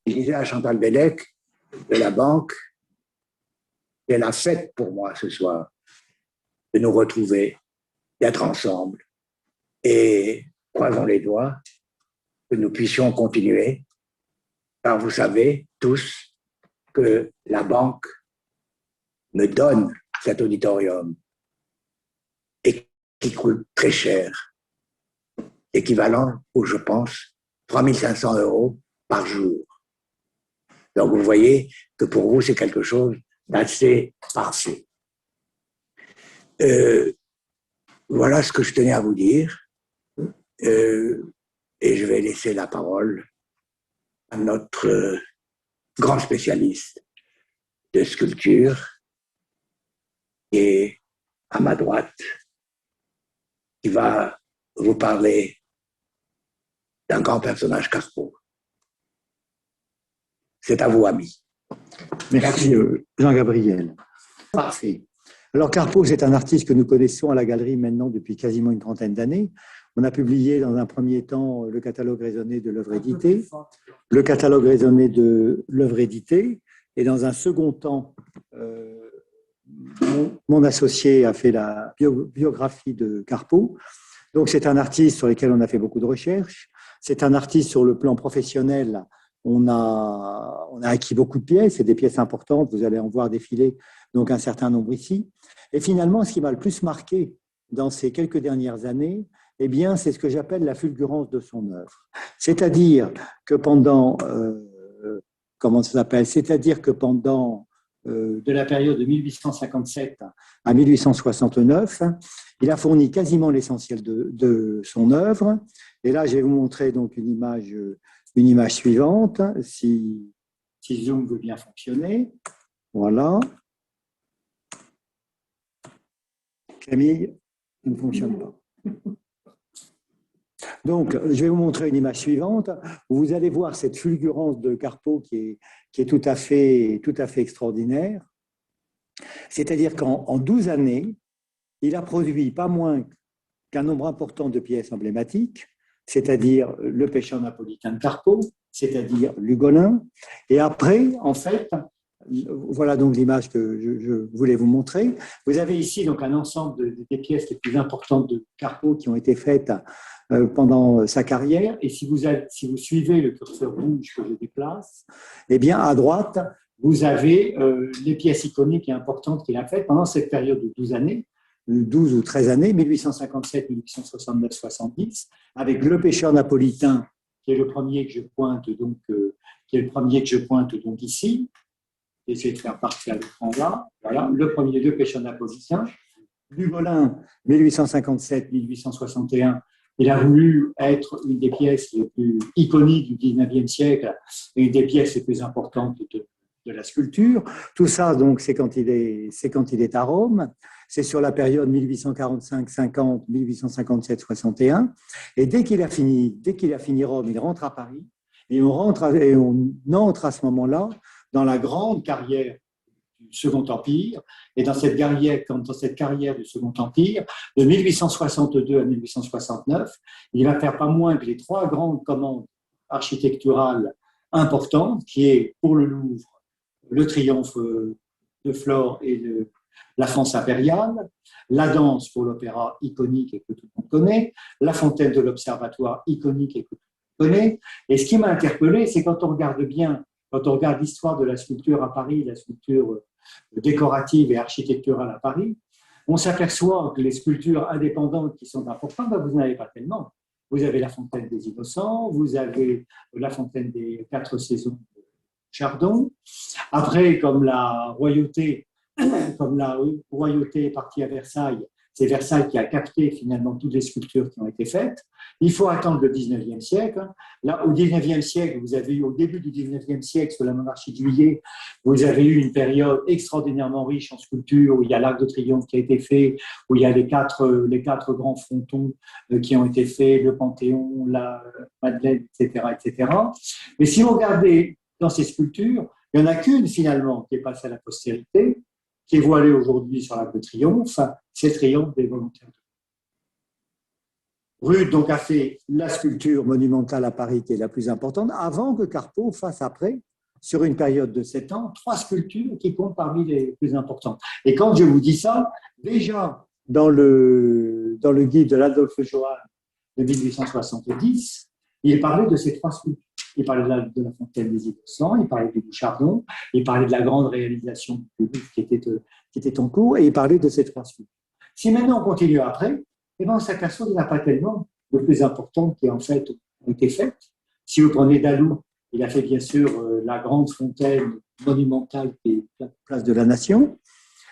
Je disais à Chantal Bellec de la banque, c'est la fête pour moi ce soir de nous retrouver, d'être ensemble et croisons les doigts que nous puissions continuer, car vous savez tous que la banque me donne cet auditorium et qui coûte très cher, équivalent au, je pense, 3 500 € par jour. Donc vous voyez que pour vous, c'est quelque chose d'assez parfait. Voilà ce que je tenais à vous dire. Et je vais laisser la parole à notre grand spécialiste de sculpture, qui est à ma droite, qui va vous parler d'un grand personnage Carpeaux. C'est à vous, ami. Merci, Jean-Gabriel. Parfait. Alors, Carpeaux, c'est un artiste que nous connaissons à la galerie maintenant depuis quasiment une trentaine d'années. On a publié dans un premier temps le catalogue raisonné de l'œuvre éditée, le catalogue raisonné de l'œuvre éditée, et dans un second temps, mon associé a fait la biographie de Carpeaux. Donc, c'est un artiste sur lequel on a fait beaucoup de recherches. C'est un artiste sur le plan professionnel. On a acquis beaucoup de pièces, et des pièces importantes. Vous allez en voir défiler donc un certain nombre ici. Et finalement, ce qui m'a le plus marqué dans ces quelques dernières années, eh bien, c'est ce que j'appelle la fulgurance de son œuvre. C'est-à-dire que pendant, de la période de 1857 à 1869, il a fourni quasiment l'essentiel de son œuvre. Et là, je vais vous montrer donc une image suivante, si Zoom veut bien fonctionner. Voilà. Camille, ça ne fonctionne pas. Donc, je vais vous montrer une image suivante où vous allez voir cette fulgurance de Carpeaux qui est tout à fait extraordinaire. C'est-à-dire qu'en 12 années, il a produit pas moins qu'un nombre important de pièces emblématiques, c'est-à-dire le pêcheur napolitain de Carpeaux, c'est-à-dire l'Ugolin. Et après, en fait, voilà donc l'image que je voulais vous montrer. Vous avez ici donc un ensemble des pièces les plus importantes de Carpeaux qui ont été faites pendant sa carrière. Et si vous suivez le curseur rouge que je déplace, eh bien à droite, vous avez les pièces iconiques et importantes qu'il a faites pendant cette période de 12 années, 12 ou 13 années, 1857, 1869, 70, avec le pêcheur napolitain, qui est le premier que je pointe donc ici. J'essaie de faire partir à l'écran là. Voilà, le premier deux pêcheurs napolitains. L'Ugolin, 1857-1861, il a voulu être une des pièces les plus iconiques du 19e siècle et une des pièces les plus importantes de la sculpture. Tout ça, donc, c'est quand il est à Rome. C'est sur la période 1845-50, 1857-61. Et dès qu'il a fini Rome, il rentre à Paris. Et on entre à ce moment-là dans la grande carrière du Second Empire. Et dans cette carrière du Second Empire, de 1862 à 1869, il va faire pas moins que les 3 grandes commandes architecturales importantes, qui est pour le Louvre, le triomphe de Flore et la France impériale, la danse pour l'opéra iconique et que tout le monde connaît, la fontaine de l'Observatoire iconique et que tout le monde connaît. Et ce qui m'a interpellé, c'est quand on regarde l'histoire de la sculpture à Paris, la sculpture décorative et architecturale à Paris, on s'aperçoit que les sculptures indépendantes qui sont importantes, vous n'en avez pas tellement. Vous avez la fontaine des Innocents, vous avez la fontaine des 4 saisons de Chardon. Après, comme la royauté est partie à Versailles, c'est Versailles qui a capté finalement toutes les sculptures qui ont été faites. Il faut attendre le 19e siècle. Là, au 19e siècle, vous avez eu, au début du 19e siècle, sous la monarchie de Juillet, vous avez eu une période extraordinairement riche en sculpture, où il y a l'Arc de Triomphe qui a été fait, où il y a les quatre grands frontons qui ont été faits, le Panthéon, la Madeleine, etc., etc. Mais si vous regardez dans ces sculptures, il n'y en a qu'une finalement qui est passée à la postérité, qui est voilée aujourd'hui sur l'Arc de Triomphe, c'est le triomphe des volontaires. Rude donc a fait la sculpture monumentale à Paris qui est la plus importante, avant que Carpeaux fasse après, sur une période de 7 ans, 3 sculptures qui comptent parmi les plus importantes. Et quand je vous dis ça, déjà dans le guide de l'Adolphe Johann de 1870, il parlait de ces 3 sculptures. Il parlait de la fontaine des Innocents, il parlait du Bouchardon, il parlait de la grande réalisation du livre qui était en cours, et il parlait de ces 3 sculptures. Si maintenant on continue après, eh ben on s'aperçoit qu'il n'y en a pas tellement de plus importantes qui en fait ont été faites. Si vous prenez Dalou, il a fait bien sûr la grande fontaine monumentale qui est la place de la Nation.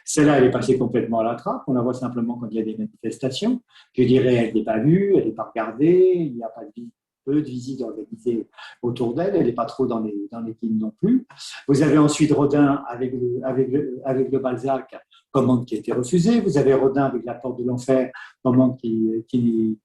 Celle-là, elle est passée complètement à la trappe. On la voit simplement quand il y a des manifestations. Je dirais, elle n'est pas vue, elle n'est pas regardée, il n'y a pas de peu de visites organisées autour d'elle, elle n'est pas trop dans les films non plus. Vous avez ensuite Rodin avec le Balzac, commande qui a été refusée. Vous avez Rodin avec la porte de l'enfer, commande qui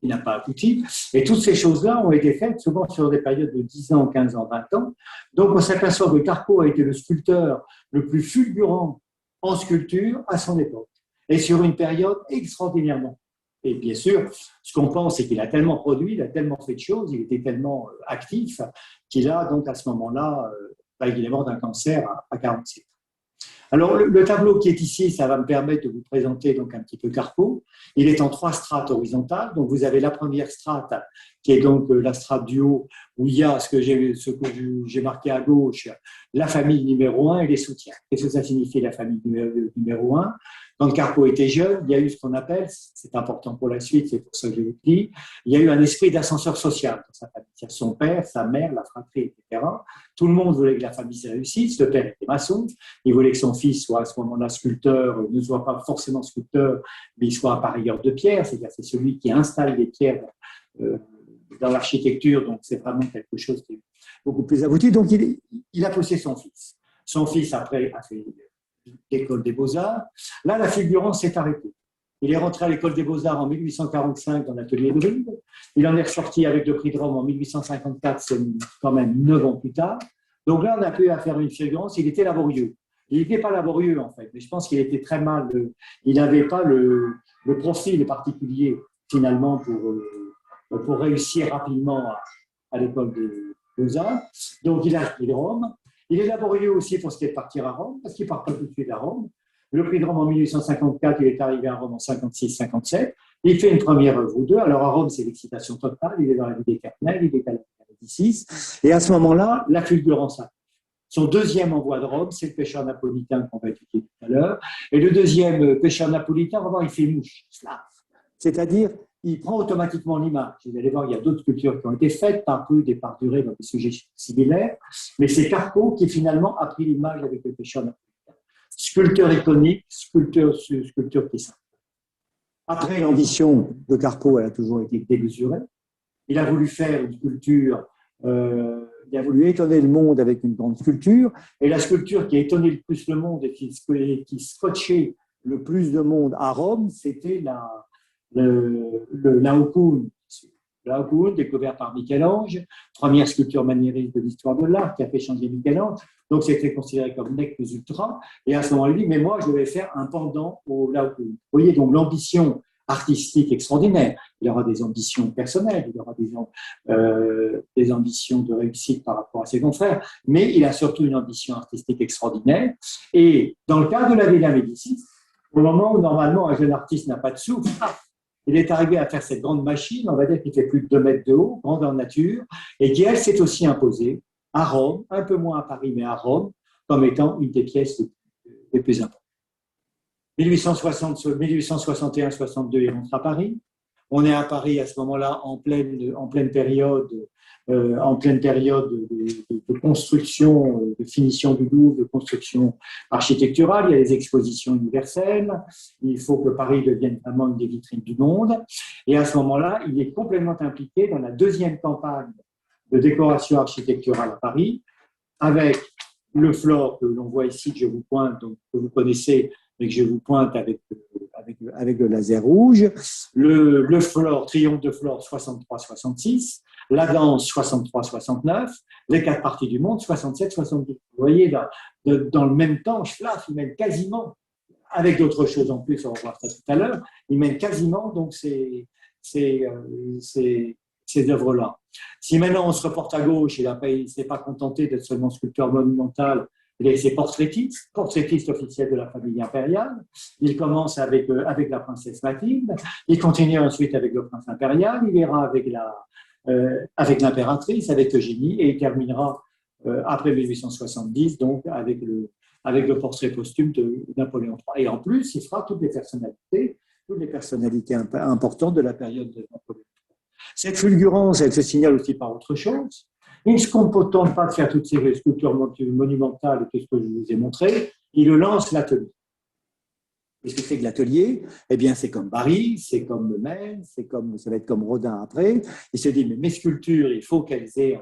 n'a pas abouti. Et toutes ces choses-là ont été faites souvent sur des périodes de 10 ans, 15 ans, 20 ans. Donc on s'aperçoit que Carpeaux a été le sculpteur le plus fulgurant en sculpture à son époque, et sur une période extraordinairement. Et bien sûr, ce qu'on pense, c'est qu'il a tellement produit, il a tellement fait de choses, il était tellement actif, qu'il a donc à ce moment-là, il est mort d'un cancer à 47 ans. Alors, le tableau qui est ici, ça va me permettre de vous présenter donc un petit peu Carpeaux. Il est en 3 strates horizontales. Donc, vous avez la première strate, qui est donc la strate du haut, où il y a ce que j'ai marqué à gauche, la famille numéro 1 et les soutiens. Qu'est-ce que ça signifie, la famille numéro 1? Quand Carpeaux était jeune, il y a eu ce qu'on appelle, c'est important pour la suite, c'est pour ça que je vous le dis, il y a eu un esprit d'ascenseur social dans sa famille. Son père, sa mère, la fratrie, etc. Tout le monde voulait que la famille se réussisse. Le père était maçon. Il voulait que son fils soit à ce moment-là sculpteur, ne soit pas forcément sculpteur, mais il soit appareilleur de pierre. C'est-à-dire c'est celui qui installe les pierres dans l'architecture. Donc c'est vraiment quelque chose qui est beaucoup plus abouti. Donc il a poussé son fils. Son fils, après, a fait l'école des Beaux-Arts. Là, la fulgurance s'est arrêtée. Il est rentré à l'école des Beaux-Arts en 1845 dans l'atelier de Rude. Il en est ressorti avec le prix de Rome en 1854, c'est quand même 9 ans plus tard. Donc là, on a pu faire une fulgurance. Il était laborieux. Il n'était pas laborieux, en fait, mais je pense qu'il était très mal. Il n'avait pas le profil particulier, finalement, pour réussir rapidement à l'école des Beaux-Arts. Donc, il a quitté Rome. Il est laborieux aussi pour ce qui est de partir à Rome, parce qu'il ne part pas tout de suite à Rome. Le prix de Rome en 1854, il est arrivé à Rome en 56-57. Il fait une première œuvre ou deux. Alors à Rome, c'est l'excitation totale. Il est dans la vie d'éternel, il est à la Médicis. Et à ce moment-là, la fulgurance arrive. Son deuxième envoi de Rome, c'est le pêcheur napolitain qu'on va étudier tout à l'heure. Et le deuxième pêcheur napolitain, on va voir, il fait mouche, slave. C'est-à-dire, il prend automatiquement l'image. Vous allez voir, il y a d'autres sculptures qui ont été faites par Rude et par Duret dans des sujets similaires. Mais c'est Carpeaux qui finalement a pris l'image avec le pêcheur napolitain. Sculpteur iconique, sculpteur qui s'en. Après, l'ambition de Carpeaux, elle a toujours été démesurée. Il a voulu faire une sculpture, il a voulu étonner le monde avec une grande sculpture, et la sculpture qui a étonné le plus le monde et qui scotchait le plus de monde à Rome, c'était l'Aucune. L'Aucune, découvert par Michel-Ange, première sculpture maniériste de l'histoire de l'art qui a fait changer Michel-Ange. Donc, c'était considéré comme nec plus ultra. Et à ce moment-là, il dit, mais moi, je vais faire un pendant au Laocoon. Vous voyez, donc l'ambition artistique extraordinaire. Il aura des ambitions personnelles, il aura des ambitions de réussite par rapport à ses confrères, mais il a surtout une ambition artistique extraordinaire. Et dans le cas de la Villa Médicis, au moment où normalement un jeune artiste n'a pas de sous, il est arrivé à faire cette grande machine, on va dire qui fait plus de 2 mètres de haut, grandeur nature, et qui, elle, s'est aussi imposée à Rome, un peu moins à Paris, mais à Rome, comme étant une des pièces les plus importantes. 1861-62, il rentre à Paris. On est à Paris à ce moment-là en pleine période de construction, de finition du Louvre, de construction architecturale. Il y a les expositions universelles. Il faut que Paris devienne vraiment une des vitrines du monde. Et à ce moment-là, il est complètement impliqué dans la deuxième campagne de décoration architecturale à Paris, avec le Flore que l'on voit ici, que je vous pointe, donc, que vous connaissez, mais que je vous pointe avec le laser rouge, le Flore, triomphe de Flore 63-66, la danse 63-69, les 4 parties du monde 67-70. Vous voyez, dans le même temps, Schlaf, il mène quasiment, avec d'autres choses en plus, on va voir ça tout à l'heure, il mène quasiment donc ces ces œuvres-là. Si maintenant on se reporte à gauche, il ne s'est pas contenté d'être seulement sculpteur monumental, c'est portraitiste officiel de la famille impériale. Il commence avec la princesse Mathilde, il continue ensuite avec le prince impérial, il ira avec l'impératrice, avec Eugénie, et il terminera après 1870, donc avec le portrait posthume de Napoléon III. Et en plus, il fera toutes les personnalités importantes de la période de Napoléon III. Cette fulgurance, elle se signale aussi par autre chose. Il ne se contente pas de faire toutes ces sculptures monumentales et tout ce que je vous ai montré, il lance l'atelier. Qu'est-ce que c'est que l'atelier? Eh bien, c'est comme Barye, c'est comme Maine, ça va être comme Rodin après. Il se dit, mais mes sculptures, il faut qu'elles aient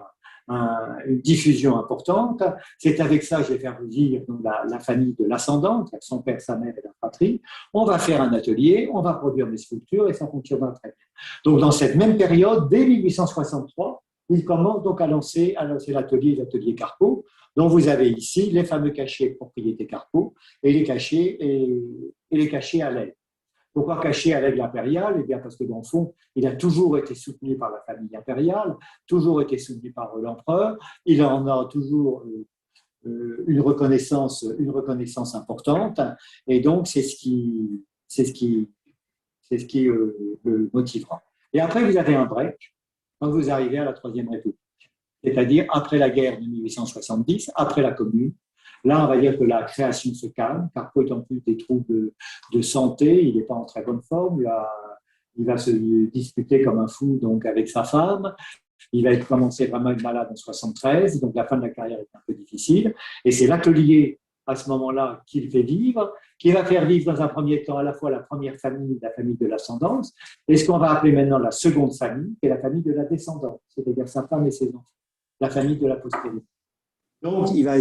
une diffusion importante. C'est avec ça que je vais faire vivre la famille de l'ascendant, son père, sa mère et la fratrie. On va faire un atelier, on va produire des sculptures et ça fonctionnera très bien. Donc, dans cette même période, dès 1863, il commence donc à lancer l'atelier Carpeaux, dont vous avez ici les fameux cachets propriété Carpeaux et les cachets à l'aide. Pourquoi cacher à l'aigle impérial? Eh bien, parce que dans le fond, il a toujours été soutenu par la famille impériale, toujours été soutenu par l'empereur. Il en a toujours une reconnaissance importante, et donc c'est ce qui le motivera. Et après, vous avez un break quand vous arrivez à la Troisième République, c'est-à-dire après la guerre de 1870, après la Commune. Là, on va dire que la création se calme. Carpeaux est en plus des troubles de santé, il n'est pas en très bonne forme. Il va se disputer comme un fou donc, avec sa femme. Il va commencer vraiment à être malade en 73, donc la fin de la carrière est un peu difficile. Et c'est l'atelier, à ce moment-là, qu'il fait vivre, qui va faire vivre dans un premier temps à la fois la première famille, la famille de l'ascendance, et ce qu'on va appeler maintenant la seconde famille, qui est la famille de la descendance, c'est-à-dire sa femme et ses enfants, la famille de la postérité. Donc, il va,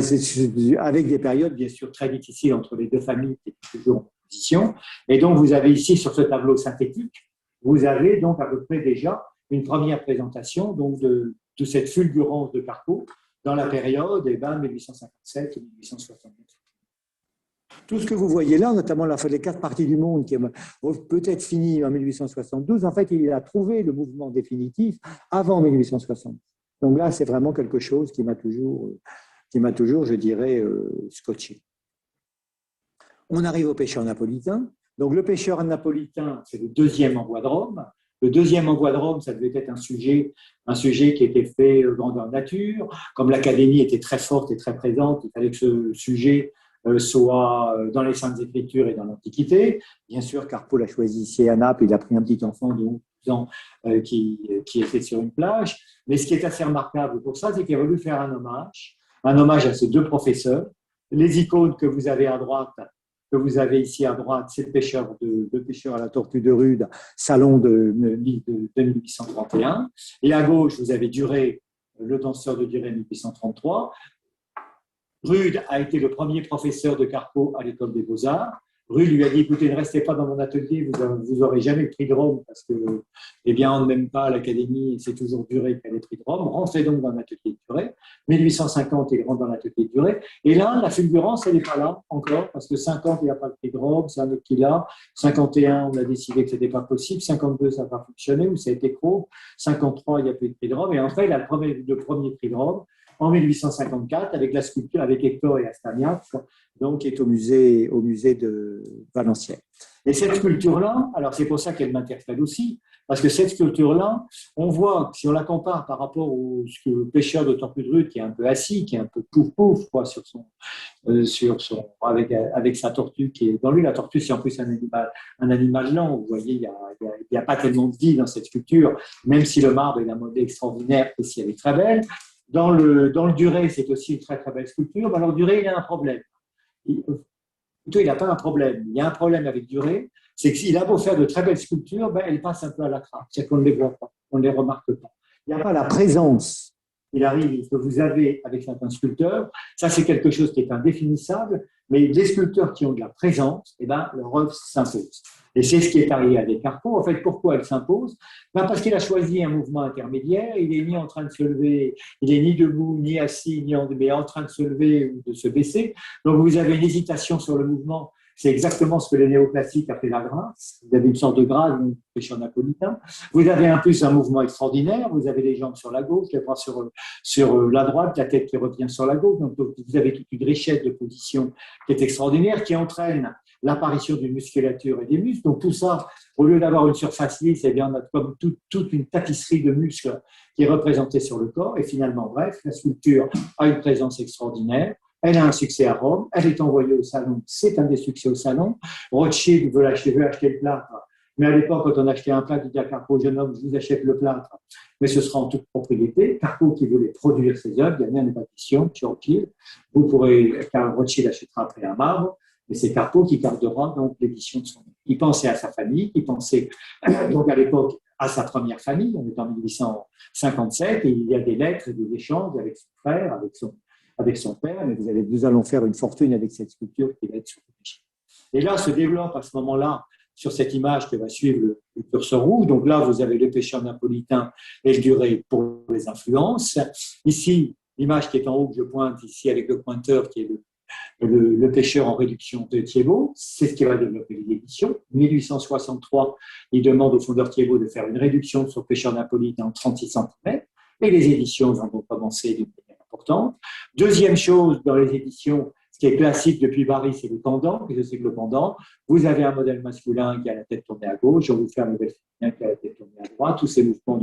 avec des périodes, bien sûr, très difficiles entre les deux familles qui sont toujours en opposition. Et donc, vous avez ici, sur ce tableau synthétique, vous avez donc à peu près déjà une première présentation donc, de cette fulgurance de Carpeaux dans la période 1857 et 1869. Tout ce que vous voyez là, notamment les 4 parties du monde qui ont peut-être fini en 1872, en fait, il a trouvé le mouvement définitif avant 1870. Donc là, c'est vraiment quelque chose qui m'a toujours, je dirais, scotché. On arrive au pêcheur napolitain. Donc le pêcheur napolitain, c'est le deuxième envoi de Rome. Le deuxième envoi de Rome, ça devait être un sujet qui était fait grandeur nature. Comme l'Académie était très forte et très présente, il fallait que ce sujet soit dans les Saintes Écritures et dans l'Antiquité. Bien sûr, Carpeaux l'a choisi ici à Naples, il a pris un petit enfant de 12 ans qui était sur une plage. Mais ce qui est assez remarquable pour ça, c'est qu'il a voulu faire un hommage à ces deux professeurs. Les icônes que vous avez à droite, que vous avez ici à droite, c'est le pêcheur à la tortue de Rude, salon de 1831. Et à gauche, vous avez Duret, le danseur de Duret 1833. Rude a été le premier professeur de Carpeaux à l'école des Beaux-Arts. Rude lui a dit, écoutez, ne restez pas dans mon atelier, vous n'aurez jamais le prix de Rome parce que, eh bien, on ne m'aime pas à l'Académie, c'est toujours Duret qui a le prix de Rome. Rentrez donc dans l'atelier de Duret. 1850, il rentre dans l'atelier de Duret. Et là, la fulgurance, elle n'est pas là encore parce que 50, il n'y a pas le prix de Rome, c'est un autre qui l'a. 51, on a décidé que ce n'était pas possible. 52, ça n'a pas fonctionné ou ça a été trop. 53, il n'y a plus de prix de Rome. Et en fait, il a le premier prix de Rome en 1854 avec la sculpture avec Hector et Astagnac, donc qui est au musée de Valenciennes. Et cette sculpture-là, alors c'est pour ça qu'elle m'interpelle aussi, parce que cette sculpture-là, on voit, si on la compare par rapport au pêcheur de tortue de Rude qui est un peu assis, qui est un peu pouf-pouf avec sa tortue qui est dans lui. La tortue, c'est en plus un animal lent. Vous voyez, il n'y a pas tellement de vie dans cette sculpture, même si le marbre est d'un modèle extraordinaire et si elle est très belle. Dans le Duret, c'est aussi une très très belle sculpture. Mais alors Duret, il a un problème. Plutôt, il n'a pas un problème. Il y a un problème avec Duret, c'est que s'il a beau faire de très belles sculptures, elles passent un peu à la trappe. C'est-à-dire qu'on ne les voit pas, on ne les remarque pas. Il n'y a pas la présence. Il arrive que vous avez avec certains sculpteurs. Ça, c'est quelque chose qui est indéfinissable. Mais les sculpteurs qui ont de la présence, leur œuvre s'impose. Et c'est ce qui est arrivé avec Carpeaux. En fait, pourquoi elle s'impose? Parce qu'il a choisi un mouvement intermédiaire. Il n'est ni en train de se lever, il n'est ni debout, ni assis, mais en train de se lever ou de se baisser. Donc, vous avez une hésitation sur le mouvement C'est exactement ce que les néoclassiques appelaient la grâce. Vous avez une sorte de grâce, donc pêcheur napolitain. Vous avez en plus un mouvement extraordinaire. Vous avez les jambes sur la gauche, les bras sur la droite, la tête qui revient sur la gauche. Donc, vous avez toute une richesse de position qui est extraordinaire, qui entraîne l'apparition d'une musculature et des muscles. Donc, tout ça, au lieu d'avoir une surface lisse, eh bien, on a comme toute une tapisserie de muscles qui est représentée sur le corps. Et finalement, bref, la sculpture a une présence extraordinaire. Elle a un succès à Rome, elle est envoyée au salon, c'est un des succès au salon. Rothschild veut acheter le plâtre, mais à l'époque, quand on achetait un plâtre, il dit à Carpo, jeune homme, je vous achète le plâtre, mais ce sera en toute propriété. Carpo qui voulait produire ses œuvres, il y a bien des pétitions chez Rothschild. Vous pourrez, car Rothschild achètera après un marbre, mais c'est Carpo qui gardera donc l'édition de son œuvre. Il pensait à sa famille, il pensait donc à l'époque à sa première famille, on est en 1857, et il y a des lettres et des échanges avec son frère, avec son père, mais nous allons faire une fortune avec cette sculpture qui va être sur le péché. Et là se développe à ce moment-là, sur cette image que va suivre le curseur rouge, donc là vous avez le pêcheur napolitain et le duré pour les influences. Ici, l'image qui est en haut que je pointe ici avec le pointeur qui est le pêcheur en réduction de Thiébaut, c'est ce qui va développer les éditions. 1863, il demande au fondeur Thiébaut de faire une réduction de son pêcheur napolitain en 36 cm, et les éditions vont donc commencer d'une manière importante. Deuxième chose dans les éditions, ce qui est classique depuis Barye, c'est le pendant. Qu'est-ce que c'est que le pendant? Vous avez un modèle masculin qui a la tête tournée à gauche, je vais vous faire un modèle féminin qui a la tête tournée à droite, tous ces mouvements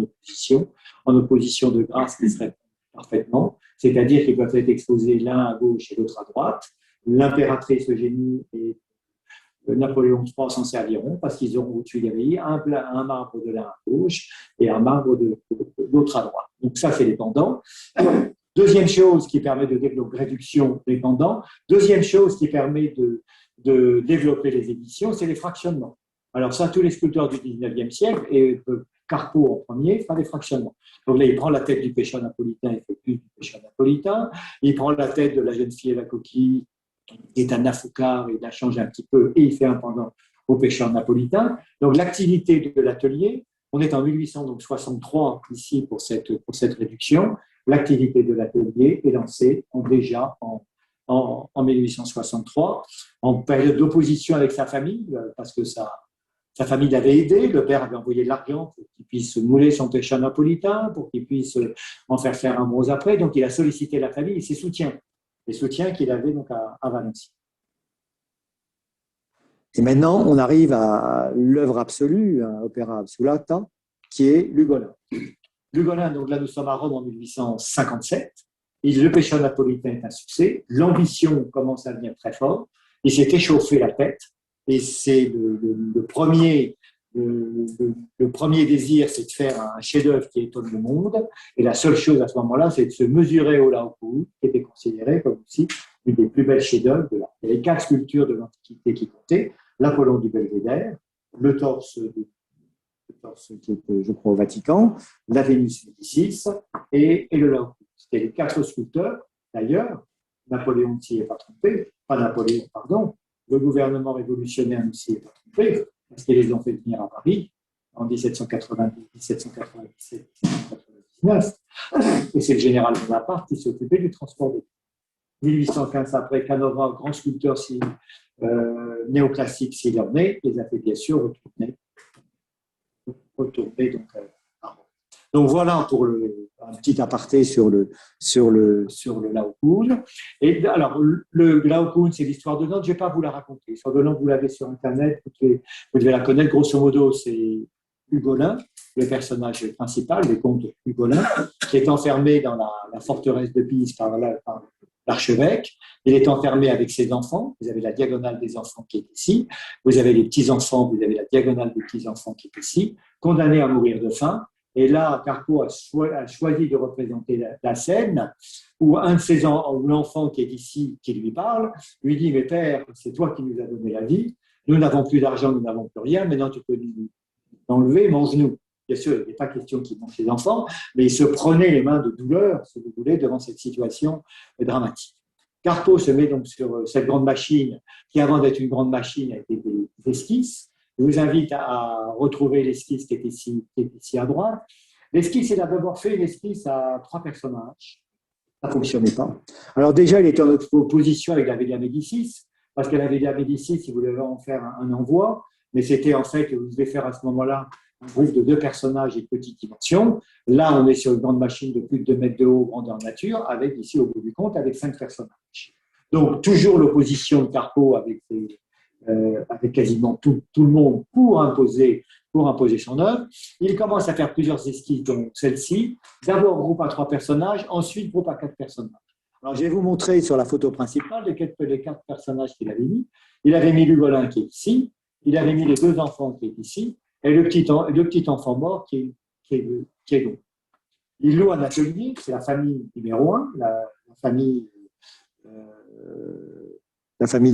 en opposition de grâce qui seraient parfaitement, c'est-à-dire qu'ils peuvent être exposés l'un à gauche et l'autre à droite. L'impératrice Eugénie et Napoléon III s'en serviront parce qu'ils auront aux Tuileries un marbre de l'un à gauche et un marbre de l'autre à droite. Donc ça, c'est les pendants. Deuxième chose qui permet de développer réduction des pendants. Deuxième chose qui permet de développer les éditions, c'est les fractionnements. Alors ça, tous les sculpteurs du 19e siècle, et Carpo en premier, fera des fractionnements. Donc là, il prend la tête du pêcheur napolitain, il fait plus du pêcheur napolitain. Il prend la tête de la jeune fille et la coquille, qui est un Nafoucar, il la change un petit peu et il fait un pendant au pêcheur napolitain. Donc l'activité de l'atelier, on est en 1863 ici pour cette réduction. L'activité de l'atelier est lancée déjà en 1863, en période d'opposition avec sa famille, parce que sa famille l'avait aidé, le père avait envoyé de l'argent pour qu'il puisse mouler son pêcheur napolitain, pour qu'il puisse en faire un bronze après, donc il a sollicité la famille et ses soutiens, les soutiens qu'il avait donc à Valenciennes. Et maintenant, on arrive à l'œuvre absolue, un opéra absolata, qui est l'Ugolin. L'Ugolin, donc là nous sommes à Rome en 1857, et le pêcheur napolitain est un succès, l'ambition commence à devenir très forte, il s'est échauffé la tête, et c'est le premier désir, c'est de faire un chef-d'œuvre qui étonne le monde, et la seule chose à ce moment-là, c'est de se mesurer au Laocoon, qui était considéré comme aussi une des plus belles chefs-d'œuvre de l'art. Il y avait 4 sculptures de l'Antiquité qui comptaient, l'Apollon du Belvédère, le torse qui était, je crois, au Vatican, la Vénus Médicis et le Laocoon. C'était les 4 sculpteurs. D'ailleurs, Napoléon ne s'y est pas trompé, le gouvernement révolutionnaire ne s'y est pas trompé, parce qu'ils les ont fait venir à Paris en 1790, 1797, 1799, et c'est le général Bonaparte qui s'est occupé du transport des 1815 après, Canova, grand sculpteur néoclassique s'il en est, les a fait bien sûr retourner donc à Rome. Donc voilà pour un petit aparté sur le Laocoon. Et alors, le Laocoon, c'est l'histoire de Nantes, je ne vais pas vous la raconter. L'histoire de Nantes, vous l'avez sur Internet, vous devez la connaître. Grosso modo, c'est Ugolin, le personnage principal, le comte Ugolin, qui est enfermé dans la forteresse de Pise par l'archevêque. Il est enfermé avec ses enfants. Vous avez la diagonale des enfants qui est ici. Vous avez les petits-enfants, vous avez la diagonale des petits-enfants qui est ici, condamnés à mourir de faim. Et là, Carpo a choisi de représenter la scène où l'enfant qui est ici, qui lui parle, lui dit « Mais père, c'est toi qui nous as donné la vie. Nous n'avons plus d'argent, nous n'avons plus rien. Maintenant, tu peux nous enlever, mange-nous. » Bien sûr, il n'est pas question qu'il mange ses enfants, mais il se prenait les mains de douleur, si vous voulez, devant cette situation dramatique. Carpo se met donc sur cette grande machine, qui avant d'être une grande machine a été des esquisses. Je vous invite à retrouver l'esquisse qui est ici à droite. L'esquisse, il a d'abord fait une esquisse à 3 personnages. Ça ne fonctionnait pas. Alors déjà, il était en opposition avec la Villa Médicis. parce qu'elle avait dit à Médicis si vous voulez en faire un envoi, mais c'était en fait, vous devez faire à ce moment-là un groupe de 2 personnages et de petite dimension. Là, on est sur une grande machine de plus de 2 mètres de haut, grandeur nature, avec ici, au bout du compte, avec 5 personnages. Donc, toujours l'opposition de Carpeaux avec quasiment tout le monde pour imposer son œuvre. Il commence à faire plusieurs esquisses, dont celle-ci. D'abord, groupe à 3 personnages, ensuite, groupe à 4 personnages. Alors, je vais vous montrer sur la photo principale les 4 personnages qu'il avait mis. Il avait mis l'Ugolin qui est ici, il avait mis les 2 enfants qui est ici, et le petit enfant mort qui est long. Il loue un atelier, c'est la famille numéro 1, la famille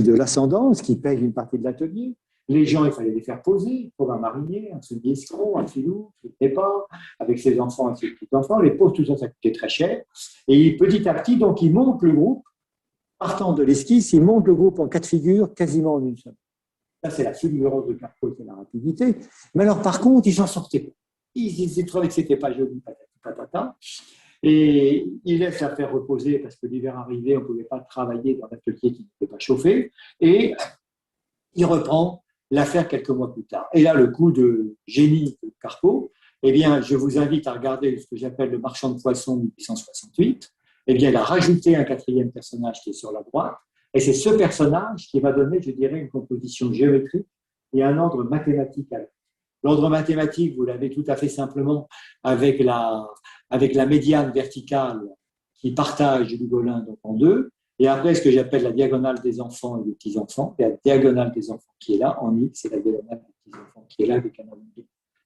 de l'ascendance qui paye une partie de l'atelier. Les gens, il fallait les faire poser pour un marinier, un semi-escroc, un filou, qui n'était pas, avec ses enfants et ses petits-enfants. Les pauvres, tout ça, ça coûtait très cher. Et petit à petit, donc, il monte le groupe, partant de l'esquisse, il monte le groupe en 4 figures, quasiment en une seule. Ça, c'est la fulgurance de Carpeaux, c'est la rapidité. Mais alors, par contre, ils s'en sortaient pas. Ils trouvaient que c'était pas joli, patata. Et il laisse la faire reposer parce que l'hiver arrivait, on ne pouvait pas travailler dans l'atelier qui n'était pas chauffé. Et il reprend l'affaire quelques mois plus tard. Et là, le coup de génie de Carpeaux, eh bien, je vous invite à regarder ce que j'appelle le marchand de poissons 1868. Eh bien, il a rajouté un 4e personnage qui est sur la droite. Et c'est ce personnage qui va donner, je dirais, une composition géométrique et un ordre mathématique à l'œuvre. L'ordre mathématique, vous l'avez tout à fait simplement avec la médiane verticale qui partage l'Ugolin donc en 2, et après ce que j'appelle la diagonale des enfants et des petits-enfants, la diagonale des enfants qui est là, en X, et la diagonale des petits-enfants qui est là avec un ordre.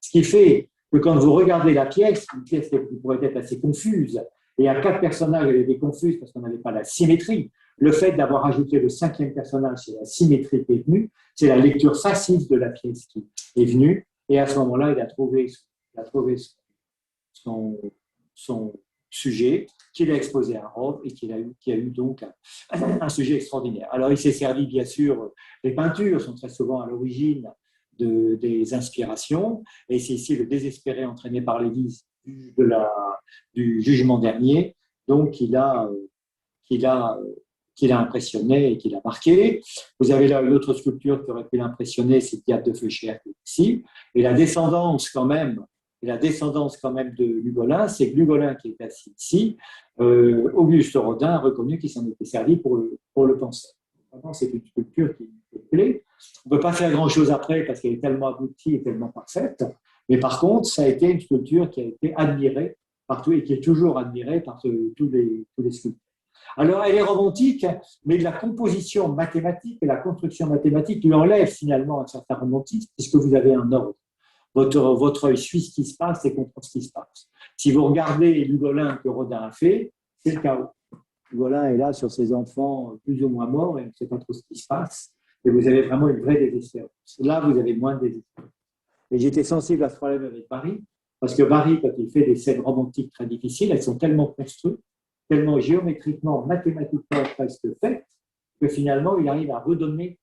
Ce qui fait que quand vous regardez la pièce, une pièce qui pourrait être assez confuse, et à 4 personnages, elle était confuse parce qu'on n'avait pas la symétrie. Le fait d'avoir ajouté le 5e personnage, c'est la symétrie qui est venue, c'est la lecture facile de la pièce qui est venue, et à ce moment-là, il a trouvé son sujet qu'il a exposé à Rome et qui a eu donc un sujet extraordinaire. Alors, il s'est servi, bien sûr, les peintures sont très souvent à l'origine des inspirations, et c'est ici le désespéré entraîné par les vices du jugement dernier, donc qu'il a impressionné et qu'il a marqué. Vous avez là une autre sculpture qui aurait pu l'impressionner, c'est le diable de Feuchères ici, et la descendance quand même de Lugolin, c'est que Lugolin qui est assis ici, Auguste Rodin a reconnu qu'il s'en était servi pour le penser. C'est une sculpture qui plaît. On ne peut pas faire grand-chose après parce qu'elle est tellement aboutie et tellement parfaite, mais par contre, ça a été une sculpture qui a été admirée partout et qui est toujours admirée par tous les sculpteurs. Alors, elle est romantique, mais la composition mathématique et la construction mathématique lui enlève finalement un certain romantisme, puisque vous avez un ordre. Votre œil suit ce qui se passe et comprend ce qui se passe. Si vous regardez l'Ugolin que Rodin a fait, c'est le chaos. L'Ugolin est là sur ses enfants plus ou moins morts et on ne sait pas trop ce qui se passe. Et vous avez vraiment une vraie désespérance. Là, vous avez moins de désespérance. Et j'étais sensible à ce problème avec Barye, parce que Barye, quand il fait des scènes romantiques très difficiles, elles sont tellement construites, tellement géométriquement, mathématiquement presque faites, que finalement, il arrive à redonner,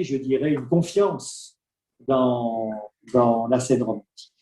je dirais, une confiance dans la scène romantique.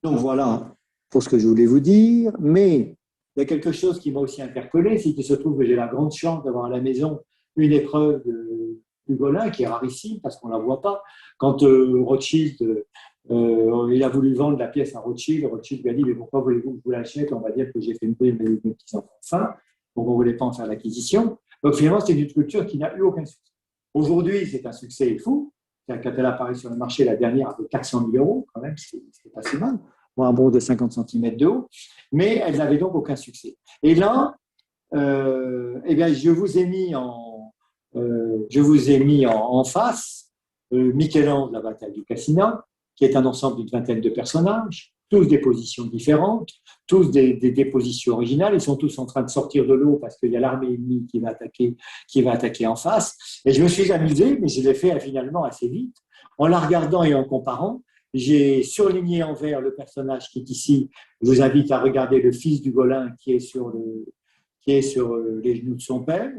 Donc voilà pour ce que je voulais vous dire, mais il y a quelque chose qui m'a aussi interpellé, c'est qu'il se trouve que j'ai la grande chance d'avoir à la maison une épreuve de Ugolin qui est rarissime parce qu'on ne la voit pas. Quand Rothschild, il a voulu vendre la pièce à Rothschild lui a dit « mais pourquoi voulez-vous que je vous l'achète » On va dire que j'ai fait mourir mes petits-enfants faim, donc on ne voulait pas en faire l'acquisition. Donc finalement, c'est une sculpture qui n'a eu aucun succès. Aujourd'hui, c'est un succès fou. Quand elle apparaît sur le marché, la dernière avait 400 000 €, quand même, c'est pas si mal, pour un bon de 50 cm de haut, mais elle n'avait donc aucun succès. Et là, eh bien, je vous ai mis en face Michel-Ange, la bataille du Cassinat, qui est un ensemble d'une vingtaine de personnages, tous des positions différentes, tous des positions originales. Ils sont tous en train de sortir de l'eau parce qu'il y a l'armée ennemie qui va attaquer en face. Et je me suis amusé, mais je l'ai fait finalement assez vite. En la regardant et en comparant, j'ai surligné en vert le personnage qui est ici. Je vous invite à regarder le fils d'Ugolin qui est sur les genoux de son père.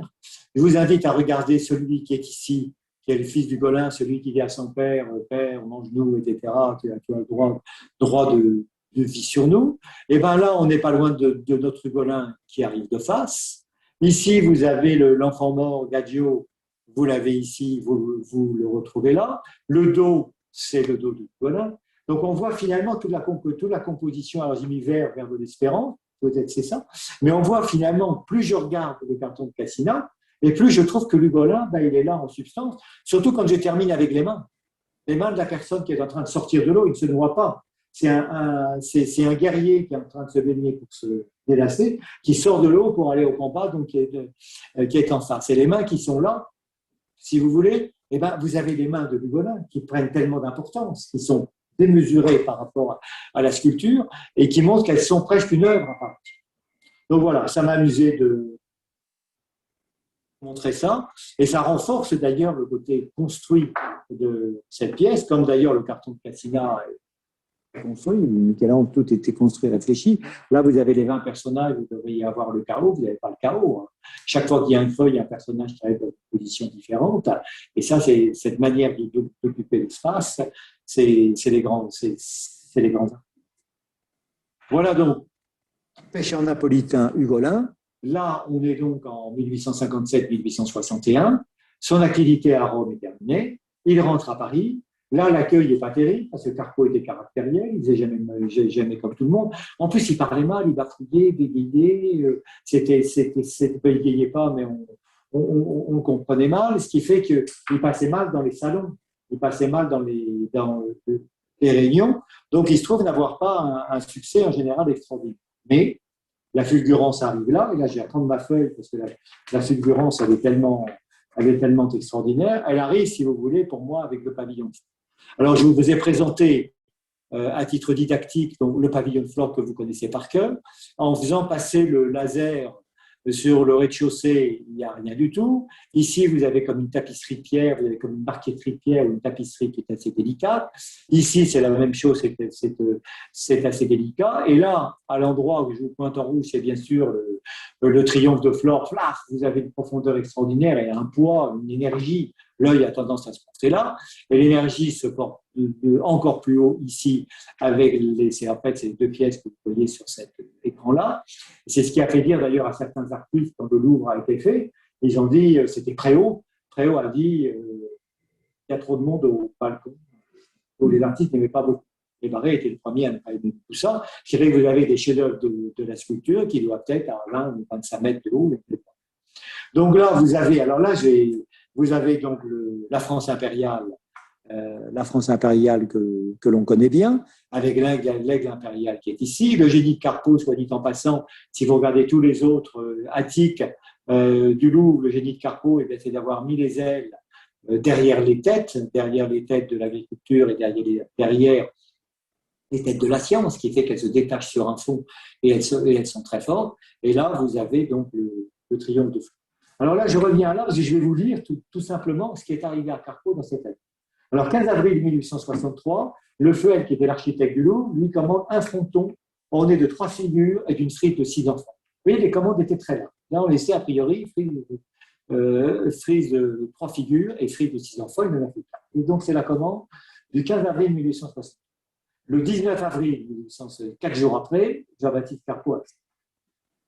Je vous invite à regarder celui qui est ici, qui est le fils d'Ugolin, celui qui dit à son père, Père, mange-nous, etc., tu as le droit de vie sur nous. Et bien là, on n'est pas loin de notre Ugolin qui arrive de face. Ici, vous avez l'enfant mort, Gadio, vous l'avez ici, vous le retrouvez là. Le dos, c'est le dos du Golin. Donc, on voit finalement toute la composition. Alors, j'ai mis vert de l'espérance, peut-être c'est ça. Mais on voit finalement, plus je regarde le carton de Cassina, et plus je trouve que l'Ugolin, ben, il est là en substance. Surtout quand je termine avec les mains. Les mains de la personne qui est en train de sortir de l'eau, il ne se noie pas. C'est un guerrier qui est en train de se baigner pour se délasser, qui sort de l'eau pour aller au combat, donc qui est en face. C'est les mains qui sont là, si vous voulez. Eh ben, vous avez les mains de l'Ugolin qui prennent tellement d'importance, qui sont démesurées par rapport à la sculpture et qui montrent qu'elles sont presque une œuvre à part. Donc voilà, ça m'a amusé de montrer ça, et ça renforce d'ailleurs le côté construit de cette pièce, comme d'ailleurs le carton de Cassina est construit. Michel-Ange, tout était construit, réfléchi. Là, vous avez les 20 personnages, vous devriez avoir le carreau, vous n'avez pas le carreau. Hein. Chaque fois qu'il y a une feuille, il y a un personnage qui arrive dans une position différente, et ça, c'est cette manière d'occuper l'espace, c'est les grands arts. Voilà donc, pêcheur napolitain Ugolin. Là, on est donc en 1857-1861. Son activité à Rome est terminée. Il rentre à Paris. Là, l'accueil n'est pas terrible parce que Carpeaux était caractériel. Il ne faisait jamais comme tout le monde. En plus, il parlait mal, il bafouillait, bégayait. Il ne bégayait pas, mais on comprenait mal. Ce qui fait qu'il passait mal dans les salons. Il passait mal dans les réunions. Donc, il se trouve n'avoir pas un succès en général extraordinaire. Mais la fulgurance arrive là, et là j'ai à prendre ma feuille parce que la fulgurance elle est tellement extraordinaire. Elle arrive, si vous voulez, pour moi avec le pavillon. Alors je vous ai présenté à titre didactique donc, le pavillon de flore que vous connaissez par cœur, en faisant passer le laser sur le rez-de-chaussée, il n'y a rien du tout. Ici, vous avez comme une tapisserie de pierre, vous avez comme une marqueterie de pierre, une tapisserie qui est assez délicate. Ici, c'est la même chose, c'est assez délicat. Et là, à l'endroit où je vous pointe en rouge, c'est bien sûr le triomphe de Flore. Vous avez une profondeur extraordinaire et un poids, une énergie. L'œil a tendance à se porter là, et l'énergie se porte encore plus haut ici avec ces deux pièces que vous voyez sur cet écran-là. C'est ce qui a fait dire d'ailleurs à certains artistes quand le Louvre a été fait, ils ont dit, c'était Préau. Préau a dit, il y a trop de monde au balcon. Où les artistes n'aimaient pas beaucoup. Et Barré était le premier à ne pas aimer tout ça. Je dirais que vous avez des chefs-d'œuvre de la sculpture qui doivent être à 20 ou 25 mètres de haut. Donc là, vous avez donc la France impériale que l'on connaît bien, avec l'aigle impérial qui est ici. Le génie de Carpeaux, soit dit en passant, si vous regardez tous les autres attiques du Louvre, le génie de Carpeaux, c'est d'avoir mis les ailes derrière les têtes de l'agriculture et derrière les têtes de la science, ce qui fait qu'elles se détachent sur un fond et elles sont très fortes. Et là, vous avez donc le triomphe de Flore. Alors là, je reviens là, je vais vous lire tout simplement ce qui est arrivé à Carpeaux dans cette année. Alors, 15 avril 1863, Lefeuille, qui était l'architecte du Louvre, lui commande un fronton orné de 3 figures et d'une frise de 6 enfants. Vous voyez, les commandes étaient très larges. Là, on laissait a priori frise de 3 figures et frise de 6 enfants, il en a fait 4. Et donc, c'est la commande du 15 avril 1860. Le 19 avril 1860, 4 jours après, Jean-Baptiste Carpeaux a accepté.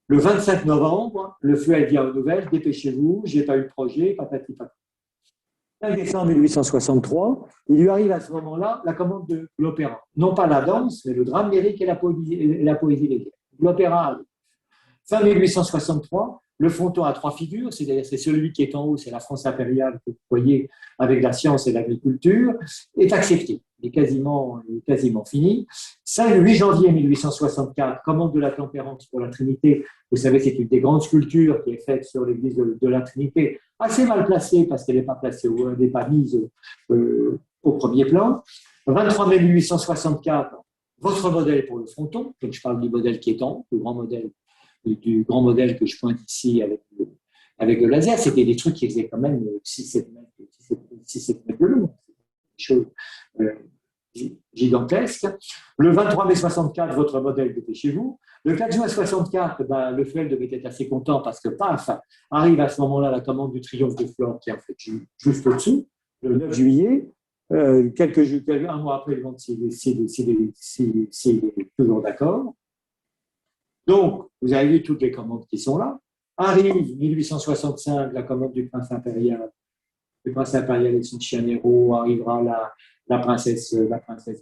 Le 25 novembre, Lefeuille vient aux nouvelles, dépêchez-vous, j'ai pas eu le projet, patati patata. Le 5 décembre 1863, il lui arrive à ce moment-là la commande de l'opéra. Non pas la danse, mais le drame lyrique et la poésie légère. L'opéra, fin 1863, le fronton a 3 figures, c'est-à-dire c'est celui qui est en haut, c'est la France impériale que vous voyez avec la science et l'agriculture, est accepté. Il est quasiment fini. 8 janvier 1864, commande de la tempérance pour la Trinité. Vous savez, c'est une des grandes sculptures qui est faite sur l'église de la Trinité, assez mal placée parce qu'elle n'est pas placée, elle n'est pas mise au premier plan. 23 mai 1864, votre modèle pour le fronton, donc je parle du modèle qui est en haut, du grand modèle que je pointe ici avec le laser. C'était des trucs qui faisaient quand même 6-7 mètres de long. Des choses gigantesques. Le 23 mai 64, votre modèle était chez vous. Le 4 juin 64, Lefeuille devait être assez content parce que, paf, arrive à ce moment-là la commande du triomphe de Flore qui est en fait juste au-dessous, le 9 juillet. Un mois après, il demande s'il est toujours d'accord. Donc, vous avez vu toutes les commandes qui sont là. Arrive 1865, la commande du prince impérial. Le prince impérial et son chien Nero, arrivera la princesse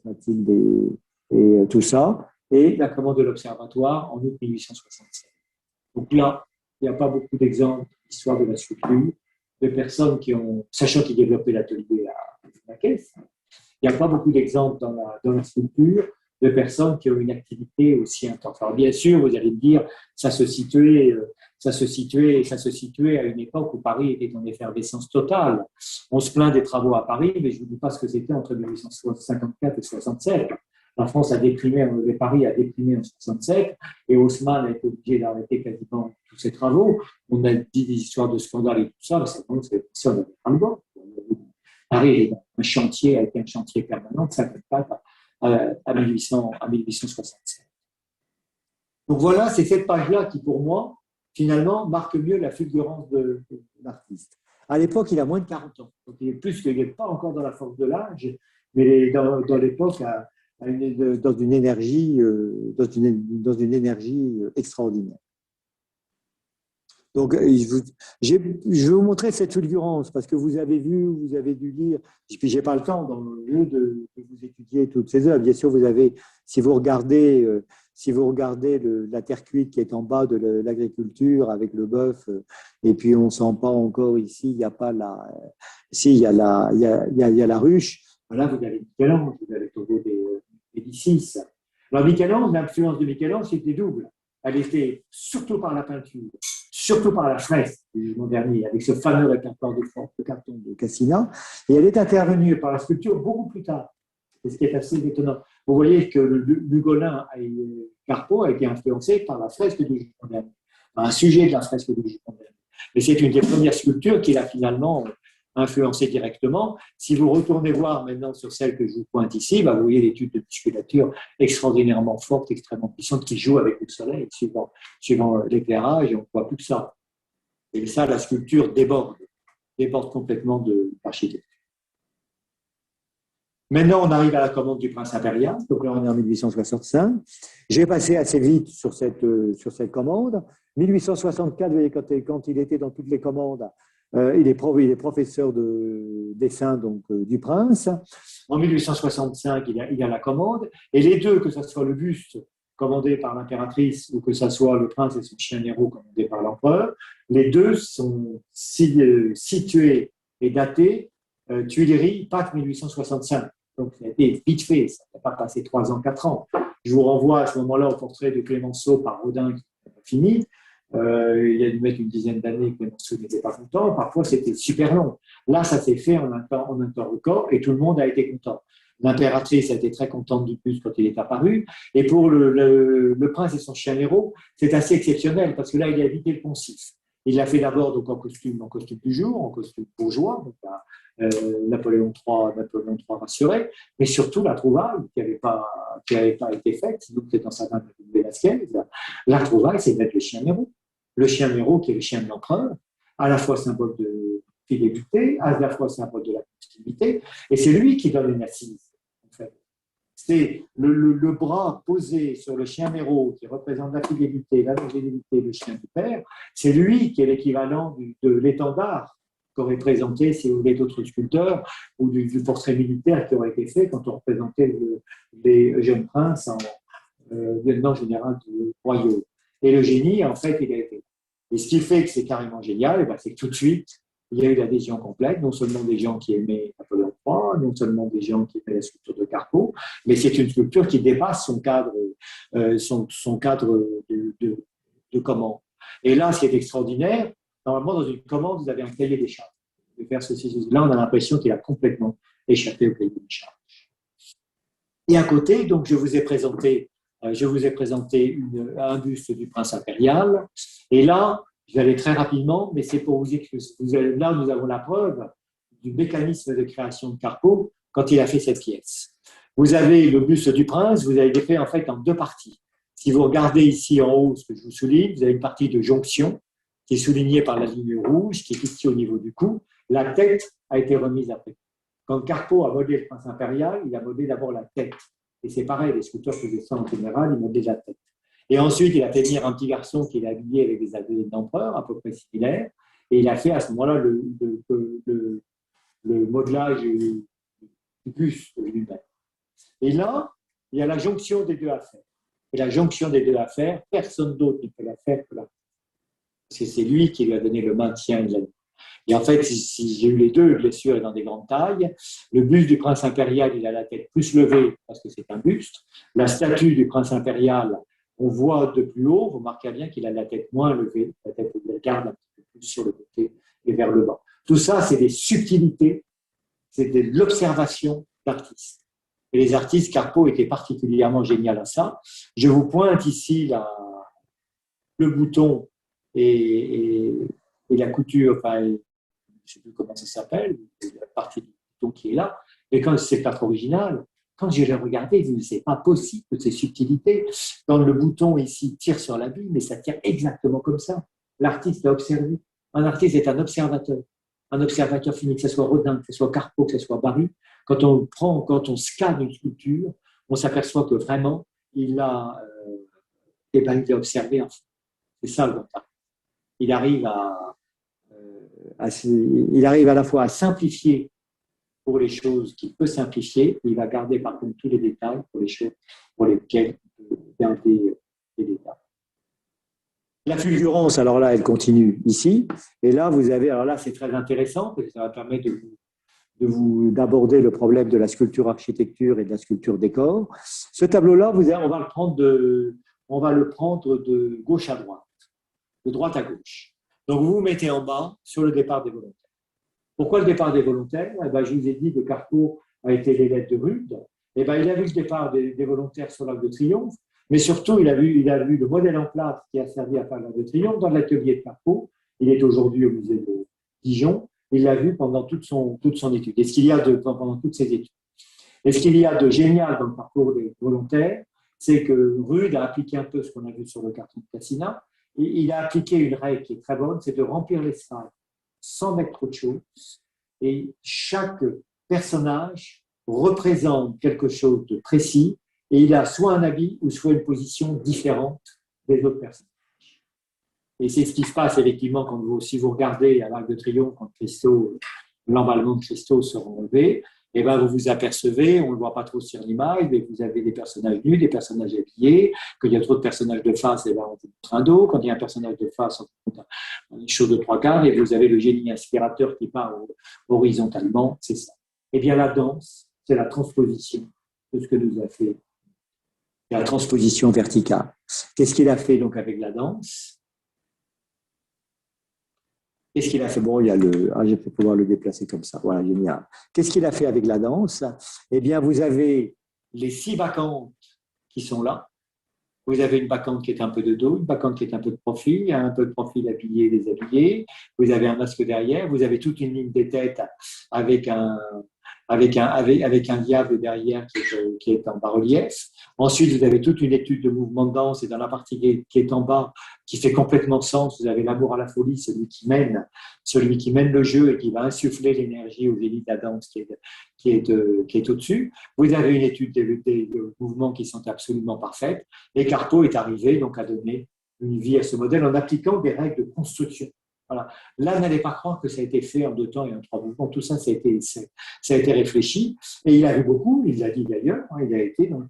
Mathilde et tout ça, et la commande de l'observatoire en août 1867. Donc là, il n'y a pas beaucoup d'exemples d'histoire de la sculpture, de personnes qui ont, sachant qu'ils développaient l'atelier à la caisse, il n'y a pas beaucoup d'exemples dans la sculpture de personnes qui ont une activité aussi intense. Alors bien sûr, vous allez me dire, ça se situait à une époque où Paris était en effervescence totale. On se plaint des travaux à Paris, mais je ne vous dis pas ce que c'était entre 1854 et 67. La France a déprimé, Paris a déprimé en 67, et Haussmann a été obligé d'arrêter quasiment tous ses travaux. On a dit des histoires de scandales et tout ça, mais c'est vraiment que personne n'avait pas le droit. Paris est un chantier, a été un chantier permanent de 54 à 1867. Donc voilà, c'est cette page-là qui, pour moi, finalement, marque mieux la fulgurance de l'artiste. À l'époque, il a moins de 40 ans. Donc il est plus qu'il n'est pas encore dans la force de l'âge, mais dans l'époque, dans une énergie extraordinaire. Donc, je vais vous montrer cette fulgurance parce que vous avez vu, vous avez dû lire, et puis je n'ai pas le temps dans le lieu de vous étudier toutes ces œuvres. Bien sûr, vous avez, si vous regardez la terre cuite qui est en bas de l'agriculture avec le bœuf, et puis on ne sent pas encore ici, il y a pas la, si, il y a la ruche. Là, vous avez Michel-Ange, vous avez trouvé des Médicis. Alors, Michel-Ange, l'influence de Michel-Ange, c'était double. Elle était surtout par la peinture, surtout par la fresque du jugement dernier, avec ce fameux répertoire de carton de Cassina, et elle est intervenue par la sculpture beaucoup plus tard. C'est ce qui est assez étonnant. Vous voyez que l'Ugolin et Carpeaux a été influencé par la fresque du jugement dernier, par un sujet de la fresque du jugement dernier. Et c'est une des premières sculptures qu'il a finalement influencé directement. Si vous retournez voir maintenant sur celle que je vous pointe ici, vous voyez l'étude de musculature extraordinairement forte, extrêmement puissante, qui joue avec le soleil, suivant l'éclairage, et on ne voit plus que ça. Et ça, la sculpture déborde complètement de l'architecture. Maintenant, on arrive à la commande du prince impérial, donc là on est en 1865. J'ai passé assez vite sur cette commande. 1864, vous voyez, quand il était dans toutes les commandes, il est professeur de dessin donc, du prince. En 1865, il a la commande. Et les deux, que ce soit le buste commandé par l'impératrice ou que ce soit le prince et son chien Nero commandé par l'empereur, les deux sont situés et datés Tuileries, Pâques 1865. Donc, ça a été vite fait, ça n'a pas passé 3 ans, 4 ans. Je vous renvoie à ce moment-là au portrait de Clémenceau par Rodin qui n'a pas fini. Il a dû mettre une dizaine d'années, Clémenceau n'était pas content. Parfois, c'était super long. Là, ça s'est fait en un temps record et tout le monde a été content. L'impératrice a été très contente du plus quand il est apparu. Et pour le prince et son chien Nero, c'est assez exceptionnel parce que là, il a évité le poncif. Il l'a fait d'abord donc en costume du jour, en costume bourgeois, donc Napoléon III rassuré, mais surtout la trouvaille qui n'avait pas été faite, donc c'est dans sa main de Velasquez. La trouvaille, c'est mettre le chien Nero. Le chien Nero qui est le chien de l'empereur, à la fois symbole de fidélité, à la fois symbole de la continuité, et c'est lui qui donne une assise, en fait. C'est le bras posé sur le chien Nero qui représente la fidélité, la longévité, le chien du père, c'est lui qui est l'équivalent de l'étendard qu'aurait présenté, si vous voulez, d'autres sculpteurs, ou du portrait militaire qui aurait été fait quand on représentait les jeunes princes en lieutenant général du royaume. Et le génie, en fait, il a été. Et ce qui fait que c'est carrément génial, c'est que tout de suite, il y a eu l'adhésion complète, non seulement des gens qui aimaient Napoléon III, non seulement des gens qui aimaient la sculpture de Carpeaux, mais c'est une sculpture qui dépasse son cadre, de commande. Et là, ce qui est extraordinaire, normalement, dans une commande, vous avez un cahier des charges. Là, on a l'impression qu'il a complètement échappé au cahier des charges. Et à côté, donc, je vous ai présenté un buste du prince impérial. Et là, je vais aller très rapidement, mais c'est pour vous dire que là, nous avons la preuve du mécanisme de création de Carpeaux quand il a fait cette pièce. Vous avez le buste du prince, vous avez fait en fait en 2 parties. Si vous regardez ici en haut, ce que je vous souligne, vous avez une partie de jonction qui est soulignée par la ligne rouge, qui est ici au niveau du cou. La tête a été remise après. Quand Carpeaux a modelé le prince impérial, il a modelé d'abord la tête. Et c'est pareil, les sculpteurs faisaient ça en général, ils modelaient la tête. Et ensuite, il a fait venir un petit garçon qu'il a habillé avec des habits d'empereur, à peu près similaires, et il a fait à ce moment-là le modelage du buste de lui-même. Et là, il y a la jonction des deux à faire. Et la jonction des deux à faire, personne d'autre ne peut la faire que l'artiste. Parce que c'est lui qui lui a donné le maintien de la vie. Et en fait, si j'ai eu les deux, bien sûr, et dans des grandes tailles, le buste du prince impérial, il a la tête plus levée parce que c'est un buste. La statue du prince impérial, on voit de plus haut, vous remarquez bien qu'il a la tête moins levée, la tête il garde un petit peu plus sur le côté et vers le bas. Tout ça, c'est des subtilités, c'est de l'observation d'artistes. Et les artistes, Carpeaux était particulièrement génial à ça. Je vous pointe ici le bouton et la couture, enfin, je ne sais plus comment ça s'appelle, la partie du bouton qui est là. Mais quand c'est pas trop original, quand je l'ai regardé, je me dis, c'est pas possible que ces subtilités. Quand le bouton ici tire sur la bille, mais ça tire exactement comme ça. L'artiste a observé. Un artiste est un observateur. Un observateur fini, que ce soit Rodin, que ce soit Carpeaux, que ce soit Barye. Quand on scanne une sculpture, on s'aperçoit que vraiment, il a observé. C'est ça le grand art. Il arrive il arrive à la fois à simplifier pour les choses qu'il peut simplifier, et il va garder par contre tous les détails pour les choses pour lesquelles il peut garder les détails. La fulgurance, alors là, elle continue ici. Et là, vous avez, alors là, c'est très intéressant, parce que ça va permettre d'aborder le problème de la sculpture architecture et de la sculpture décor. Ce tableau-là, on va le prendre de gauche à droite, de droite à gauche. Donc, vous vous mettez en bas sur le départ des volontaires. Pourquoi le départ des volontaires? Je vous ai dit que Carpeaux a été l'élève de Rude. Il a vu le départ des volontaires sur l'Arc de Triomphe, mais surtout, il a vu le modèle en plâtre qui a servi à faire l'Arc de Triomphe dans l'atelier de Carpeaux. Il est aujourd'hui au musée de Dijon. Il l'a vu pendant toute son étude. Pendant toutes ses études. Et ce qu'il y a de génial dans le parcours des volontaires, c'est que Rude a appliqué un peu ce qu'on a vu sur le carton de Cassina. Et il a appliqué une règle qui est très bonne, c'est de remplir l'espace sans mettre trop de choses. Et chaque personnage représente quelque chose de précis et il a soit un habit ou soit une position différente des autres personnages. Et c'est ce qui se passe effectivement si vous regardez à l'Arc de Triomphe, quand l'emballement de Christo sera enlevé, vous vous apercevez, on ne le voit pas trop sur l'image, mais vous avez des personnages nus, des personnages habillés. Quand il y a trop de personnages de face, on vous montre un dos. Quand il y a un personnage de face, on vous montre une chose de 3/4. Et vous avez le génie inspirateur qui part horizontalement, c'est ça. La danse, c'est la transposition de ce que nous a fait. La transposition verticale. Qu'est-ce qu'il a fait donc avec la danse? Qu'est-ce qu'il a fait? Bon, il y a je vais pouvoir le déplacer comme ça. Voilà, génial. Qu'est-ce qu'il a fait avec la danse? Vous avez les 6 bacchantes qui sont là. Vous avez une bacchante qui est un peu de dos, une bacchante qui est un peu de profil, il y a un peu de profil habillé, déshabillé. Vous avez un masque derrière. Vous avez toute une ligne des têtes avec un diable derrière qui est en bas-relief. Ensuite, vous avez toute une étude de mouvement de danse et dans la partie qui est en bas, qui fait complètement sens, vous avez l'amour à la folie, celui qui mène le jeu et qui va insuffler l'énergie au génie de la danse qui est au-dessus. Vous avez une étude des mouvements qui sont absolument parfaites. Et Carpeaux est arrivé donc à donner une vie à ce modèle en appliquant des règles de construction. Voilà. Là, n'allez pas croire que ça a été fait en 2 temps et en 3 mouvements. Tout ça, ça a été réfléchi. Et il a vu beaucoup, il l'a dit d'ailleurs, il a été donc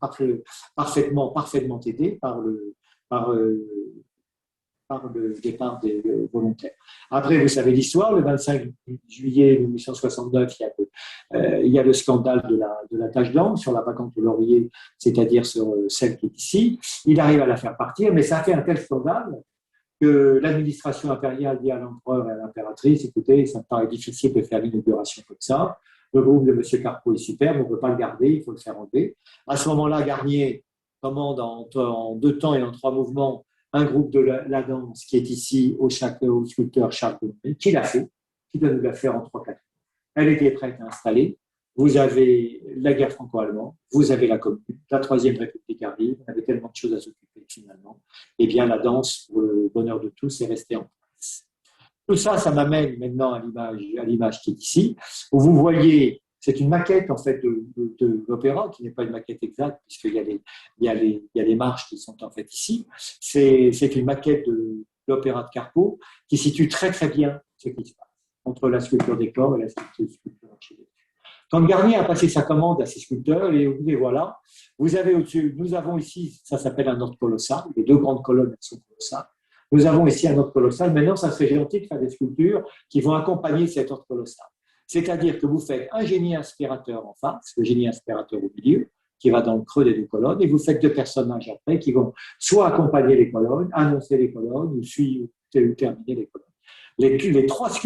parfaitement aidé par le départ des volontaires. Après, vous savez l'histoire, le 25 juillet 1869, il y a le scandale de la tache d'encre sur la bacchante au laurier, c'est-à-dire sur celle qui est ici. Il arrive à la faire partir, mais ça fait un tel scandale que l'administration impériale dit à l'empereur et à l'impératrice, écoutez, ça me paraît difficile de faire l'inauguration comme ça. Le groupe de M. Carpeaux est superbe, on ne peut pas le garder, il faut le faire enlever. À ce moment-là, Garnier commande en 2 temps et en 3 mouvements un groupe de la danse qui est ici au sculpteur Charles Bonnet, qui l'a fait, qui doit nous la faire en 3-4 ans. Elle était prête à installer. Vous avez la guerre franco-allemande, vous avez la Commune, la Troisième République arrive, on avait tellement de choses à s'occuper finalement. La danse, pour le bonheur de tous, est restée en place. Tout ça, ça m'amène maintenant à l'image qui est ici, où vous voyez c'est une maquette en fait de l'opéra qui n'est pas une maquette exacte puisqu'il y a il y a les marches qui sont en fait ici. C'est une maquette de l'opéra de Carpeaux qui situe très très bien ce qui se passe entre la sculpture décor et la sculpture architecture. Quand Garnier a passé sa commande à ses sculpteurs, et voilà, vous avez au-dessus, nous avons ici, ça s'appelle un ordre colossal, les deux grandes colonnes sont colossales. Nous avons ici un ordre colossal. Maintenant, ça serait gentil de faire des sculptures qui vont accompagner cet ordre colossal. C'est-à-dire que vous faites un génie inspirateur en face, le génie inspirateur au milieu, qui va dans le creux des deux colonnes, et vous faites deux personnages après qui vont soit accompagner les colonnes, annoncer les colonnes, ou suivre ou terminer les colonnes. Les trois autres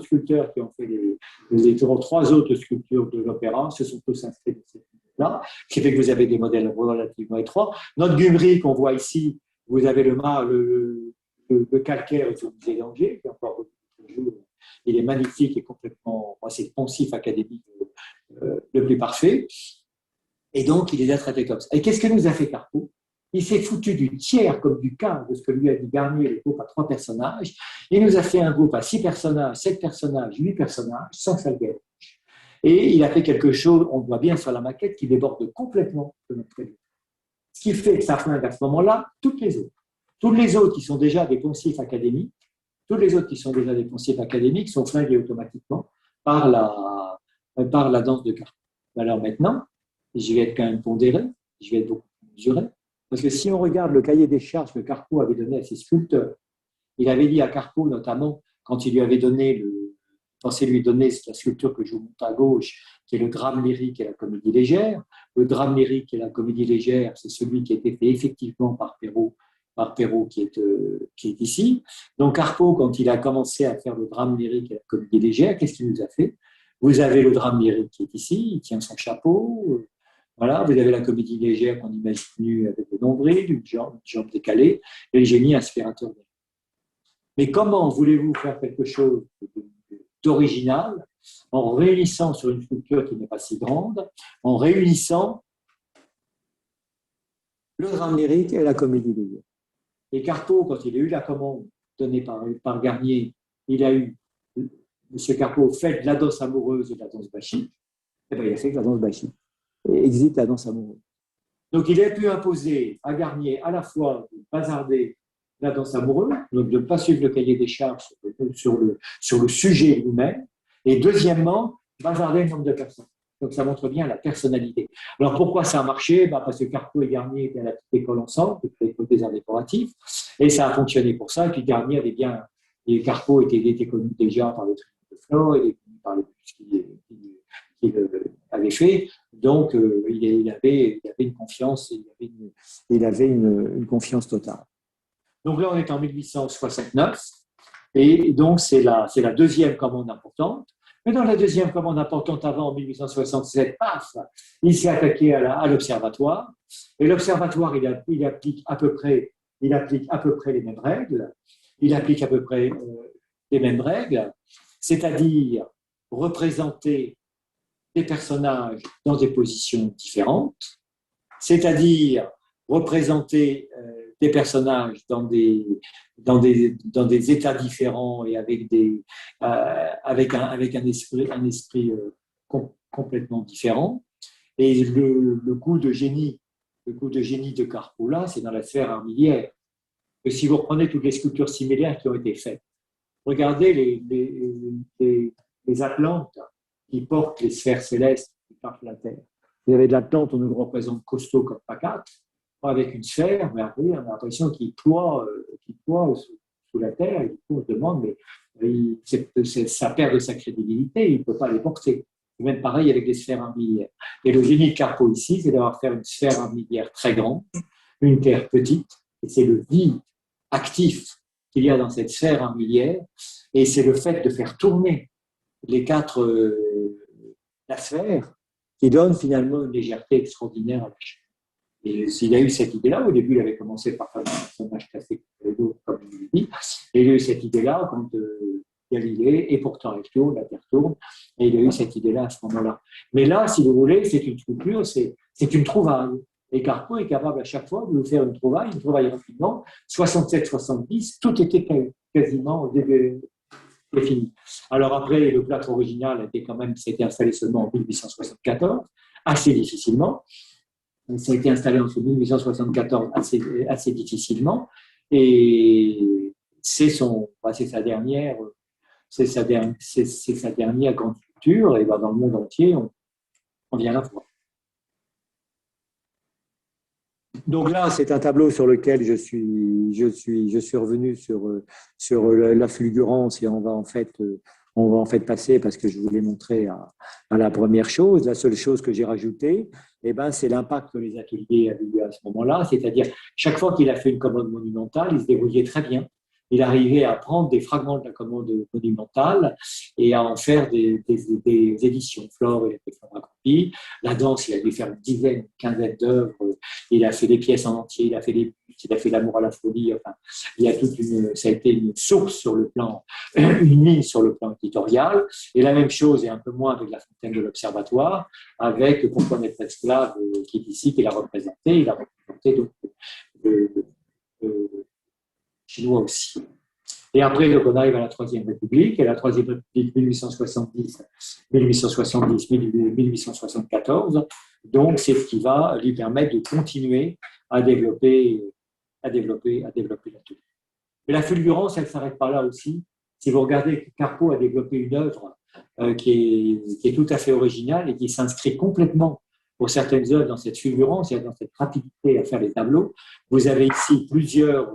sculpteurs qui ont fait les trois autres sculptures de l'opéra se sont tous inscrits dans cette là, ce qui fait que vous avez des modèles relativement étroits. Notre Gumri qu'on voit ici, vous avez le calcaire sur le musée d'Angers, qui est encore il est magnifique et complètement, c'est le poncif académique le plus parfait. Et donc, il est là traité comme ça. Et qu'est-ce que nous a fait Carpeaux? Il s'est foutu du tiers comme du quart de ce que lui a dit Garnier, le groupe à 3 personnages. Il nous a fait un groupe à 6 personnages, 7 personnages, 8 personnages, sans salguer. Et il a fait quelque chose, on voit bien sur la maquette, qui déborde complètement de notre prévu. Ce qui fait que ça flingue à ce moment-là toutes les autres. Toutes les autres qui sont déjà des poncifs académiques, sont flinguées automatiquement par la danse de Carpeaux. Alors maintenant, je vais être quand même pondéré, je vais être beaucoup plus mesuré, parce que si on regarde le cahier des charges que Carpeaux avait donné à ses sculpteurs, il avait dit à Carpeaux notamment, quand il lui avait donné censé lui donner la sculpture que je vous montre à gauche, qui est le drame lyrique et la comédie légère. Le drame lyrique et la comédie légère, c'est celui qui a été fait effectivement par Perrault qui est ici. Donc Carpeaux, quand il a commencé à faire le drame lyrique et la comédie légère, qu'est-ce qu'il nous a fait? Vous avez le drame lyrique qui est ici, il tient son chapeau. Voilà, vous avez la comédie légère qu'on imagine avec le nombril, une jambe décalée, et le génie inspirateur. Mais comment voulez-vous faire quelque chose d'original en réunissant sur une sculpture qui n'est pas si grande, en réunissant le drame lyrique et la comédie légère? Et Carpeaux, quand il a eu la commande donnée par Garnier, il a eu, M. Carpeaux, fait de la danse amoureuse et de la danse bachique, et bien il a fait de la danse bachique. Et existe la danse amoureuse. Donc il a pu imposer à Garnier à la fois de bazarder la danse amoureuse, donc de ne pas suivre le cahier des charges sur le sujet lui-même, et deuxièmement, bazarder le nombre de personnes. Donc ça montre bien la personnalité. Alors pourquoi ça a marché? Parce que Carpeaux et Garnier étaient à la petite école ensemble, l'école des arts décoratifs, et ça a fonctionné pour ça. Et puis Garnier avait bien, et Carpeaux était connu déjà par le triomphe de Flore, il était connu par le qu'il avait fait. Donc il avait une confiance, il avait une confiance totale. Donc là, on est en 1869, et donc c'est la deuxième commande importante. Mais dans la deuxième commande importante avant, en 1867, paf, il s'est attaqué à l'observatoire. Et l'observatoire, il applique à peu près les mêmes règles. C'est-à-dire représenter des personnages dans des positions différentes, c'est-à-dire représenter des personnages dans des états différents et avec un esprit complètement différent. Et le coup de génie de Carpeaux là, c'est dans la sphère armilière. Que si vous reprenez toutes les sculptures similaires qui ont été faites, regardez les Atlantes qui portent les sphères célestes qui partent la Terre. Vous avez de l'Atlante, on nous représente costaud comme Pacate, avec une sphère, mais après, on a l'impression qu'il ploie sous la Terre, et du coup, on se demande, mais ça perd de sa crédibilité, il ne peut pas les porter. C'est même pareil avec les sphères armilières. Et le génie de Carpeaux ici, c'est d'avoir fait une sphère armilière très grande, une Terre petite, et c'est le vide actif qu'il y a dans cette sphère armilière, et c'est le fait de faire tourner la sphère qui donne finalement une légèreté extraordinaire à la chaîne. Et il a eu cette idée-là, au début il avait commencé par faire un personnage classique comme je l'ai dit, et il a eu cette idée-là quand Galilée, et pourtant elle tourne, la Terre tourne, et il a eu cette idée-là à ce moment-là. Mais là, si vous voulez, c'est une sculpture, c'est une trouvaille. Et Carpeaux est capable à chaque fois de nous faire une trouvaille rapidement. 67-70, tout était quasiment c'est fini. Alors après, le plâtre original s'était installé seulement en 1874, assez difficilement. Ça a été installé en 1874 assez difficilement. Et c'est sa dernière grande sculpture. Et ben, dans le monde entier, on vient la voir. Donc là, c'est un tableau sur lequel je suis revenu sur la fulgurance et on va en fait passer parce que je voulais montrer à la première chose. La seule chose que j'ai rajoutée, c'est l'impact que les ateliers avaient eu à ce moment-là. C'est-à-dire, chaque fois qu'il a fait une commande monumentale, il se débrouillait très bien. Il arrivait à prendre des fragments de la commande monumentale et à en faire des éditions. Flore, il a fait Flore. La danse, il a dû faire une quinzaine d'œuvres. Il a fait des pièces en entier, il a fait l'amour à la folie. Enfin, ça a été une source sur le plan, une ligne sur le plan éditorial. Et la même chose, et un peu moins avec la fontaine de l'Observatoire, avec Pourquoi n'être esclave, qui est ici, qu'il a représenté. Il a représenté donc chinois aussi. Et après, donc, on arrive à la Troisième République, et la Troisième République 1870-1874. Donc, c'est ce qui va lui permettre de continuer à développer l'atelier. Mais la fulgurance, elle ne s'arrête pas là aussi. Si vous regardez, Carpeaux a développé une œuvre qui est tout à fait originale et qui s'inscrit complètement pour certaines œuvres dans cette fulgurance et dans cette rapidité à faire les tableaux. Vous avez ici plusieurs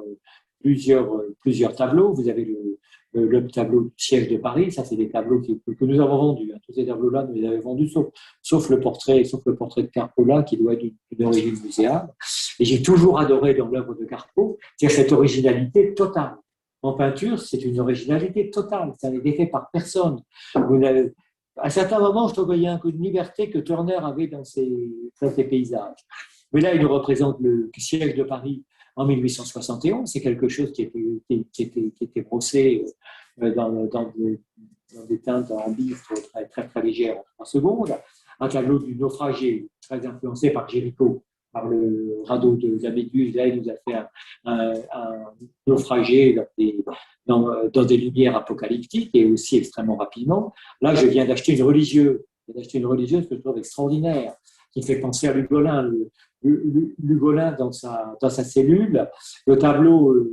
tableaux. Vous avez le tableau du siège de Paris. Ça, c'est des tableaux que nous avons vendus. Tous ces tableaux-là, nous les avons vendus, sauf le portrait de Carpeaux là, qui doit être d'une origine muséale. Et j'ai toujours adoré dans l'œuvre de Carpeaux, c'est cette originalité totale. En peinture, c'est une originalité totale. Ça n'est fait par personne. À certains moments, je trouvais qu'il y a un peu de liberté que Turner avait dans ses paysages. Mais là, il nous représente le siège de Paris en 1871. C'est quelque chose qui était brossé dans des teintes en bif très, très, très légères en 3 secondes. Un tableau du naufragé, très influencé par Géricault, par le radeau de la Méduse. Là, il nous a fait un naufragé dans des lumières apocalyptiques et aussi extrêmement rapidement. Là, je viens d'acheter une religieuse. Que je trouve extraordinaire, qui fait penser à Lugolin. Lugolin dans sa cellule. Le tableau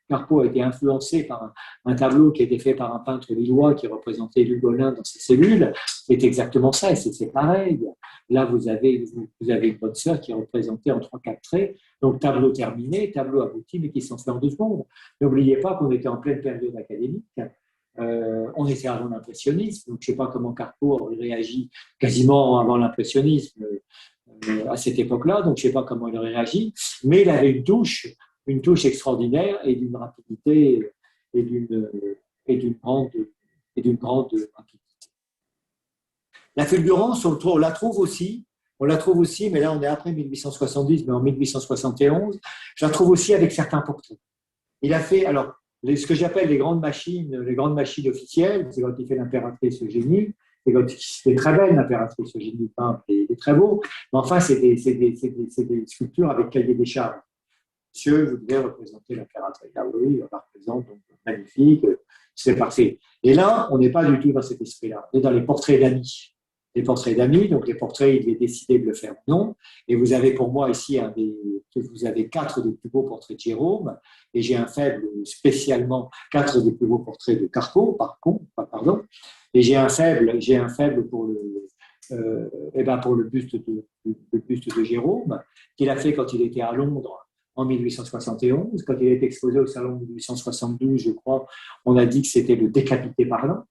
Carpeaux a été influencé par un tableau qui a été fait par un peintre lillois qui représentait Lugolin dans ses cellules. C'est exactement ça, et c'est pareil. Là, vous avez une bonne sœur qui est représentée en 3-4 traits. Donc, tableau terminé, tableau abouti, mais qui s'en fait en 2 secondes. N'oubliez pas qu'on était en pleine période académique. On était avant l'impressionnisme, donc je ne sais pas comment Carpeaux aurait réagi quasiment avant l'impressionnisme à cette époque-là, donc je ne sais pas comment il aurait réagi, mais il avait une touche extraordinaire et d'une rapidité et d'une grande rapidité. La fulgurance, on la trouve aussi, mais là on est après 1870, mais en 1871, je la trouve aussi avec certains portraits. Il a fait, alors, ce que j'appelle les grandes machines officielles, c'est quand il fait l'impératrice Eugénie, c'est très belle l'impératrice Eugénie, c'est très beau, mais enfin c'est des sculptures avec cahier des charges. Monsieur, vous devez représenter l'impératrice. Ah oui, on la représente, donc magnifique, c'est parfait. Et là, on n'est pas du tout dans cet esprit-là, on est dans les portraits d'amis. Les portraits d'amis, donc les portraits, il est décidé de le faire ou non. Et vous avez pour moi ici vous avez 4 des plus beaux portraits de Gérôme, et j'ai un faible spécialement 4 des plus beaux portraits de Carpeaux, pardon. Et j'ai un faible pour le buste de Gérôme, qu'il a fait quand il était à Londres en 1871. Quand il a été exposé au salon de 1872, je crois, on a dit que c'était le décapité parlant.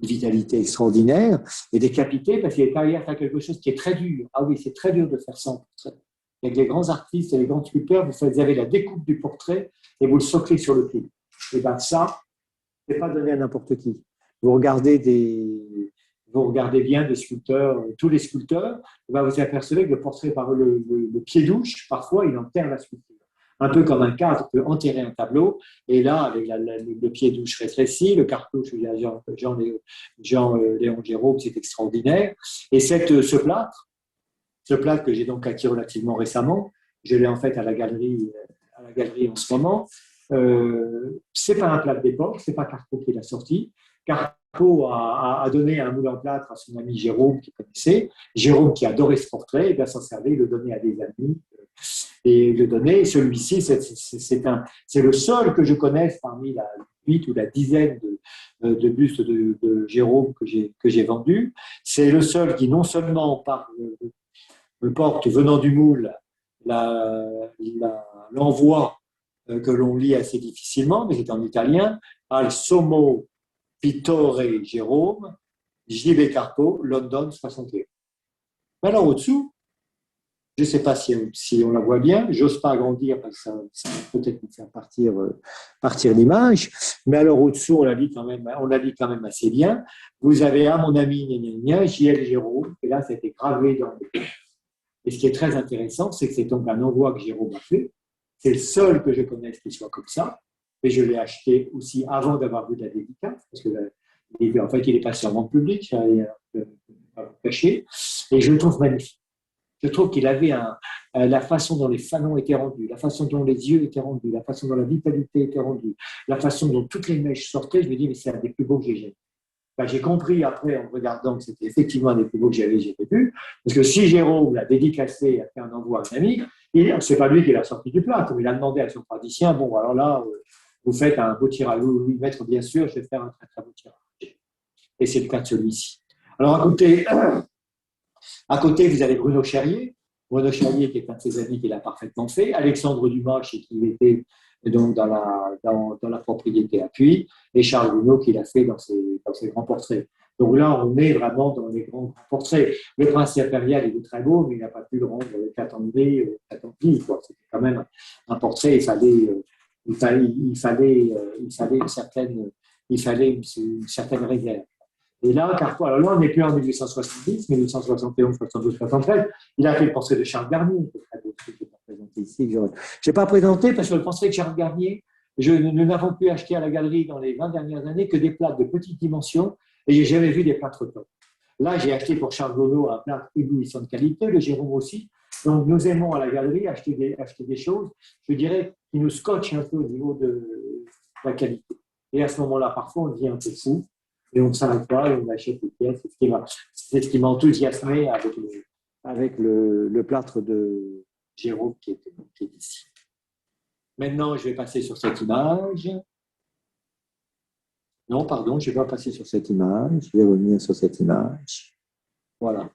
Une vitalité extraordinaire, et décapité parce qu'il est arrivé à faire quelque chose qui est très dur. Ah oui, c'est très dur de faire ça en portrait. Avec les grands artistes et les grands sculpteurs, vous avez la découpe du portrait et vous le soclez sur le pied. Et bien ça, ce n'est pas donné à n'importe qui. Vous regardez bien des sculpteurs, tous les sculpteurs, vous apercevez que le portrait par le pied-douche, parfois, il enterre la sculpture. Un peu comme un cadre peut enterrer un tableau, et là, avec le pied-douche rétréci, le cartouche, Jean-Léon Gérôme, c'est extraordinaire. Et ce plâtre que j'ai donc acquis relativement récemment, je l'ai en fait à la galerie en ce moment, C'est pas un plâtre d'époque, c'est pas Carpeaux qui l'a sorti. Carpeaux a donné un moule en plâtre à son ami Jérôme qui connaissait. Jérôme qui adorait ce portrait, et bien s'en servait, il le donnait à des amis et le donnait. Celui-ci, c'est le seul que je connaisse parmi la 8 ou la dizaine de bustes de Jérôme que j'ai vendus. C'est le seul qui non seulement me porte venant du moule l'envoi que l'on lit assez difficilement, mais c'est en italien, Al Sommo Pittore Jérôme, J.B. Carpeaux, London 61. Mais alors au-dessous, je ne sais pas si on la voit bien, j'ose pas agrandir parce que ça va peut-être nous faire partir l'image, mais alors au-dessous, on la lit quand même assez bien. Vous avez à mon ami J.L. Jérôme, et là, c'était gravé dans le. Et ce qui est très intéressant, c'est que c'est donc un envoi que Jérôme a fait. C'est le seul que je connaisse qui soit comme ça. Et je l'ai acheté aussi avant d'avoir vu la dédicace, parce que en fait, il est passé en vente publique, caché, et je le trouve magnifique. Je trouve qu'il avait la façon dont les fanons étaient rendus, la façon dont les yeux étaient rendus, la façon dont la vitalité était rendue, la façon dont toutes les mèches sortaient. Je me dis, mais c'est un des plus beaux que j'ai jamais. Ben, j'ai compris après en regardant que c'était effectivement un des plus beaux que j'avais vu, parce que si Jérôme l'a dédicacé, a fait un envoi à un ami, c'est pas lui qui l'a sorti du plat, comme il a demandé à son praticien, bon alors là, vous faites un beau tirage, oui, maître, bien sûr, je vais faire un très très beau tirage. Et c'est le cas de celui-ci. Alors à côté, vous avez Bruno Cherrier. Bruno Cherrier, qui est un de ses amis qui l'a parfaitement fait. Alexandre Dumas, chez qui il était donc dans la propriété appui. Et Charles Gounod, qui l'a fait dans ses grands portraits. Donc là, on est vraiment dans les grands portraits. Le prince impérial, il est très beau, mais il n'a pas pu le rendre avec Attendri. C'était quand même un portrait. Il fallait une certaine réserve. Et là, Carpeaux, alors là, on n'est plus en 1870, 1871, 72, 73. Il a fait le portrait de Charles Garnier, qui est très beau, qui est présenté ici. Je n'ai pas présenté parce que le portrait de Charles Garnier, nous n'avons pu acheter à la galerie dans les 20 dernières années que des plâtres de petite dimension et je n'ai jamais vu des plâtres top. Là, j'ai acheté pour Charles Gounod un plâtre éblouissant de qualité, le Jérôme aussi. Donc, nous aimons à la galerie acheter des choses, je dirais, qui nous scotchent un peu au niveau de la qualité. Et à ce moment-là, parfois, on devient un peu fou. Et on ne s'arrête pas et on achète des pièces. C'est ce qui m'a enthousiasmé avec le plâtre de Jérôme qui est ici. Maintenant, je vais passer sur cette image. Non, pardon, je ne vais pas passer sur cette image. Je vais revenir sur cette image. Voilà.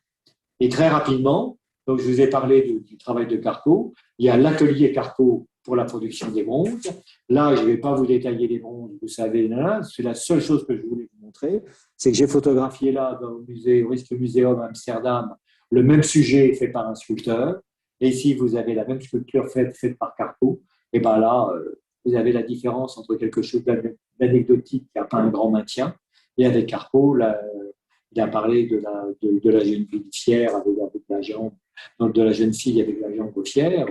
Et très rapidement, donc je vous ai parlé du travail de Carpeaux. Il y a l'atelier Carpeaux pour la production des bronzes. Là, je ne vais pas vous détailler les bronzes, vous savez, c'est la seule chose que je voulais vous montrer, c'est que j'ai photographié là, au Rijksmuseum à Amsterdam, le même sujet fait par un sculpteur. Et ici, vous avez la même sculpture faite par Carpeaux. Et bien là, vous avez la différence entre quelque chose d'anecdotique qui n'a pas un grand maintien. Et avec Carpeaux, il a parlé de la jeune fille fière avec la jambe, donc de la jeune fille avec la jambe fière.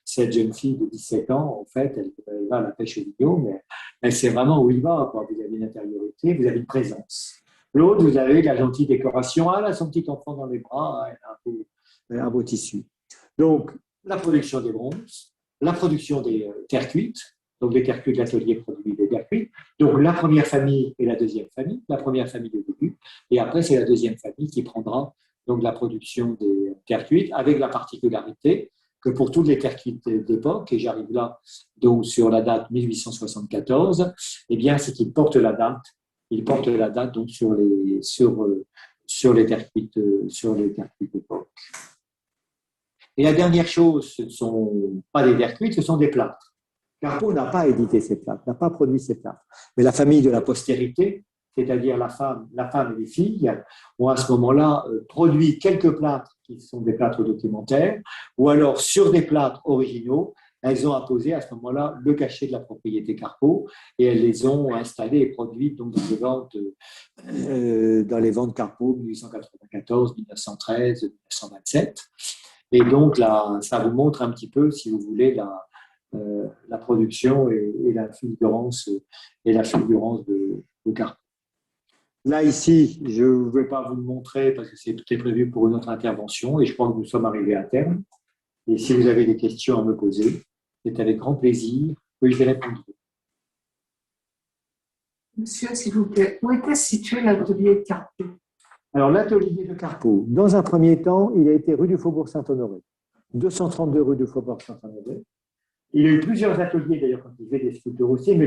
Cette jeune fille de 17 ans, en fait, elle va à la pêche au vidéo, mais elle sait vraiment où il va. Quoi. Vous avez une intériorité, vous avez une présence. L'autre, vous avez la gentille décoration. Elle a son petit enfant dans les bras, elle a un beau tissu. Donc, la production des bronzes, la production des terres cuites. Donc, les terres cuites de l'atelier produit des terres cuites. Donc, la première famille et la deuxième famille. La première famille au début. Et après, c'est la deuxième famille qui prendra donc la production des terres cuites, avec la particularité que pour toutes les terres cuites d'époque, et j'arrive là donc sur la date 1874, eh bien, c'est qu'il porte la date. Il porte la date donc sur les terres cuites d'époque. Et la dernière chose, ce ne sont pas des terres cuites, ce sont des plâtres. Carpeaux n'a pas édité ces plâtres, n'a pas produit ces plâtres. Mais la famille de la postérité, c'est-à-dire la femme et les filles, ont à ce moment-là produit quelques plâtres qui sont des plâtres documentaires, ou alors sur des plâtres originaux, elles ont apposé à ce moment-là le cachet de la propriété Carpeaux et elles les ont installées et produites donc dans les ventes Carpeaux 1894, 1913, 1927. Et donc là, ça vous montre un petit peu, si vous voulez, la production et la fulgurance de Carpeaux. Là, ici, je ne vais pas vous le montrer parce que tout est prévu pour une autre intervention et je crois que nous sommes arrivés à terme. Et si vous avez des questions à me poser, c'est avec grand plaisir que je les répondrai. Monsieur, s'il vous plaît, où était situé l'atelier de Carpeaux? Alors, l'atelier de Carpeaux, dans un premier temps, il a été rue du Faubourg-Saint-Honoré, 232 rue du Faubourg-Saint-Honoré. Il a eu plusieurs ateliers, d'ailleurs, quand il faisait des sculptures aussi, mais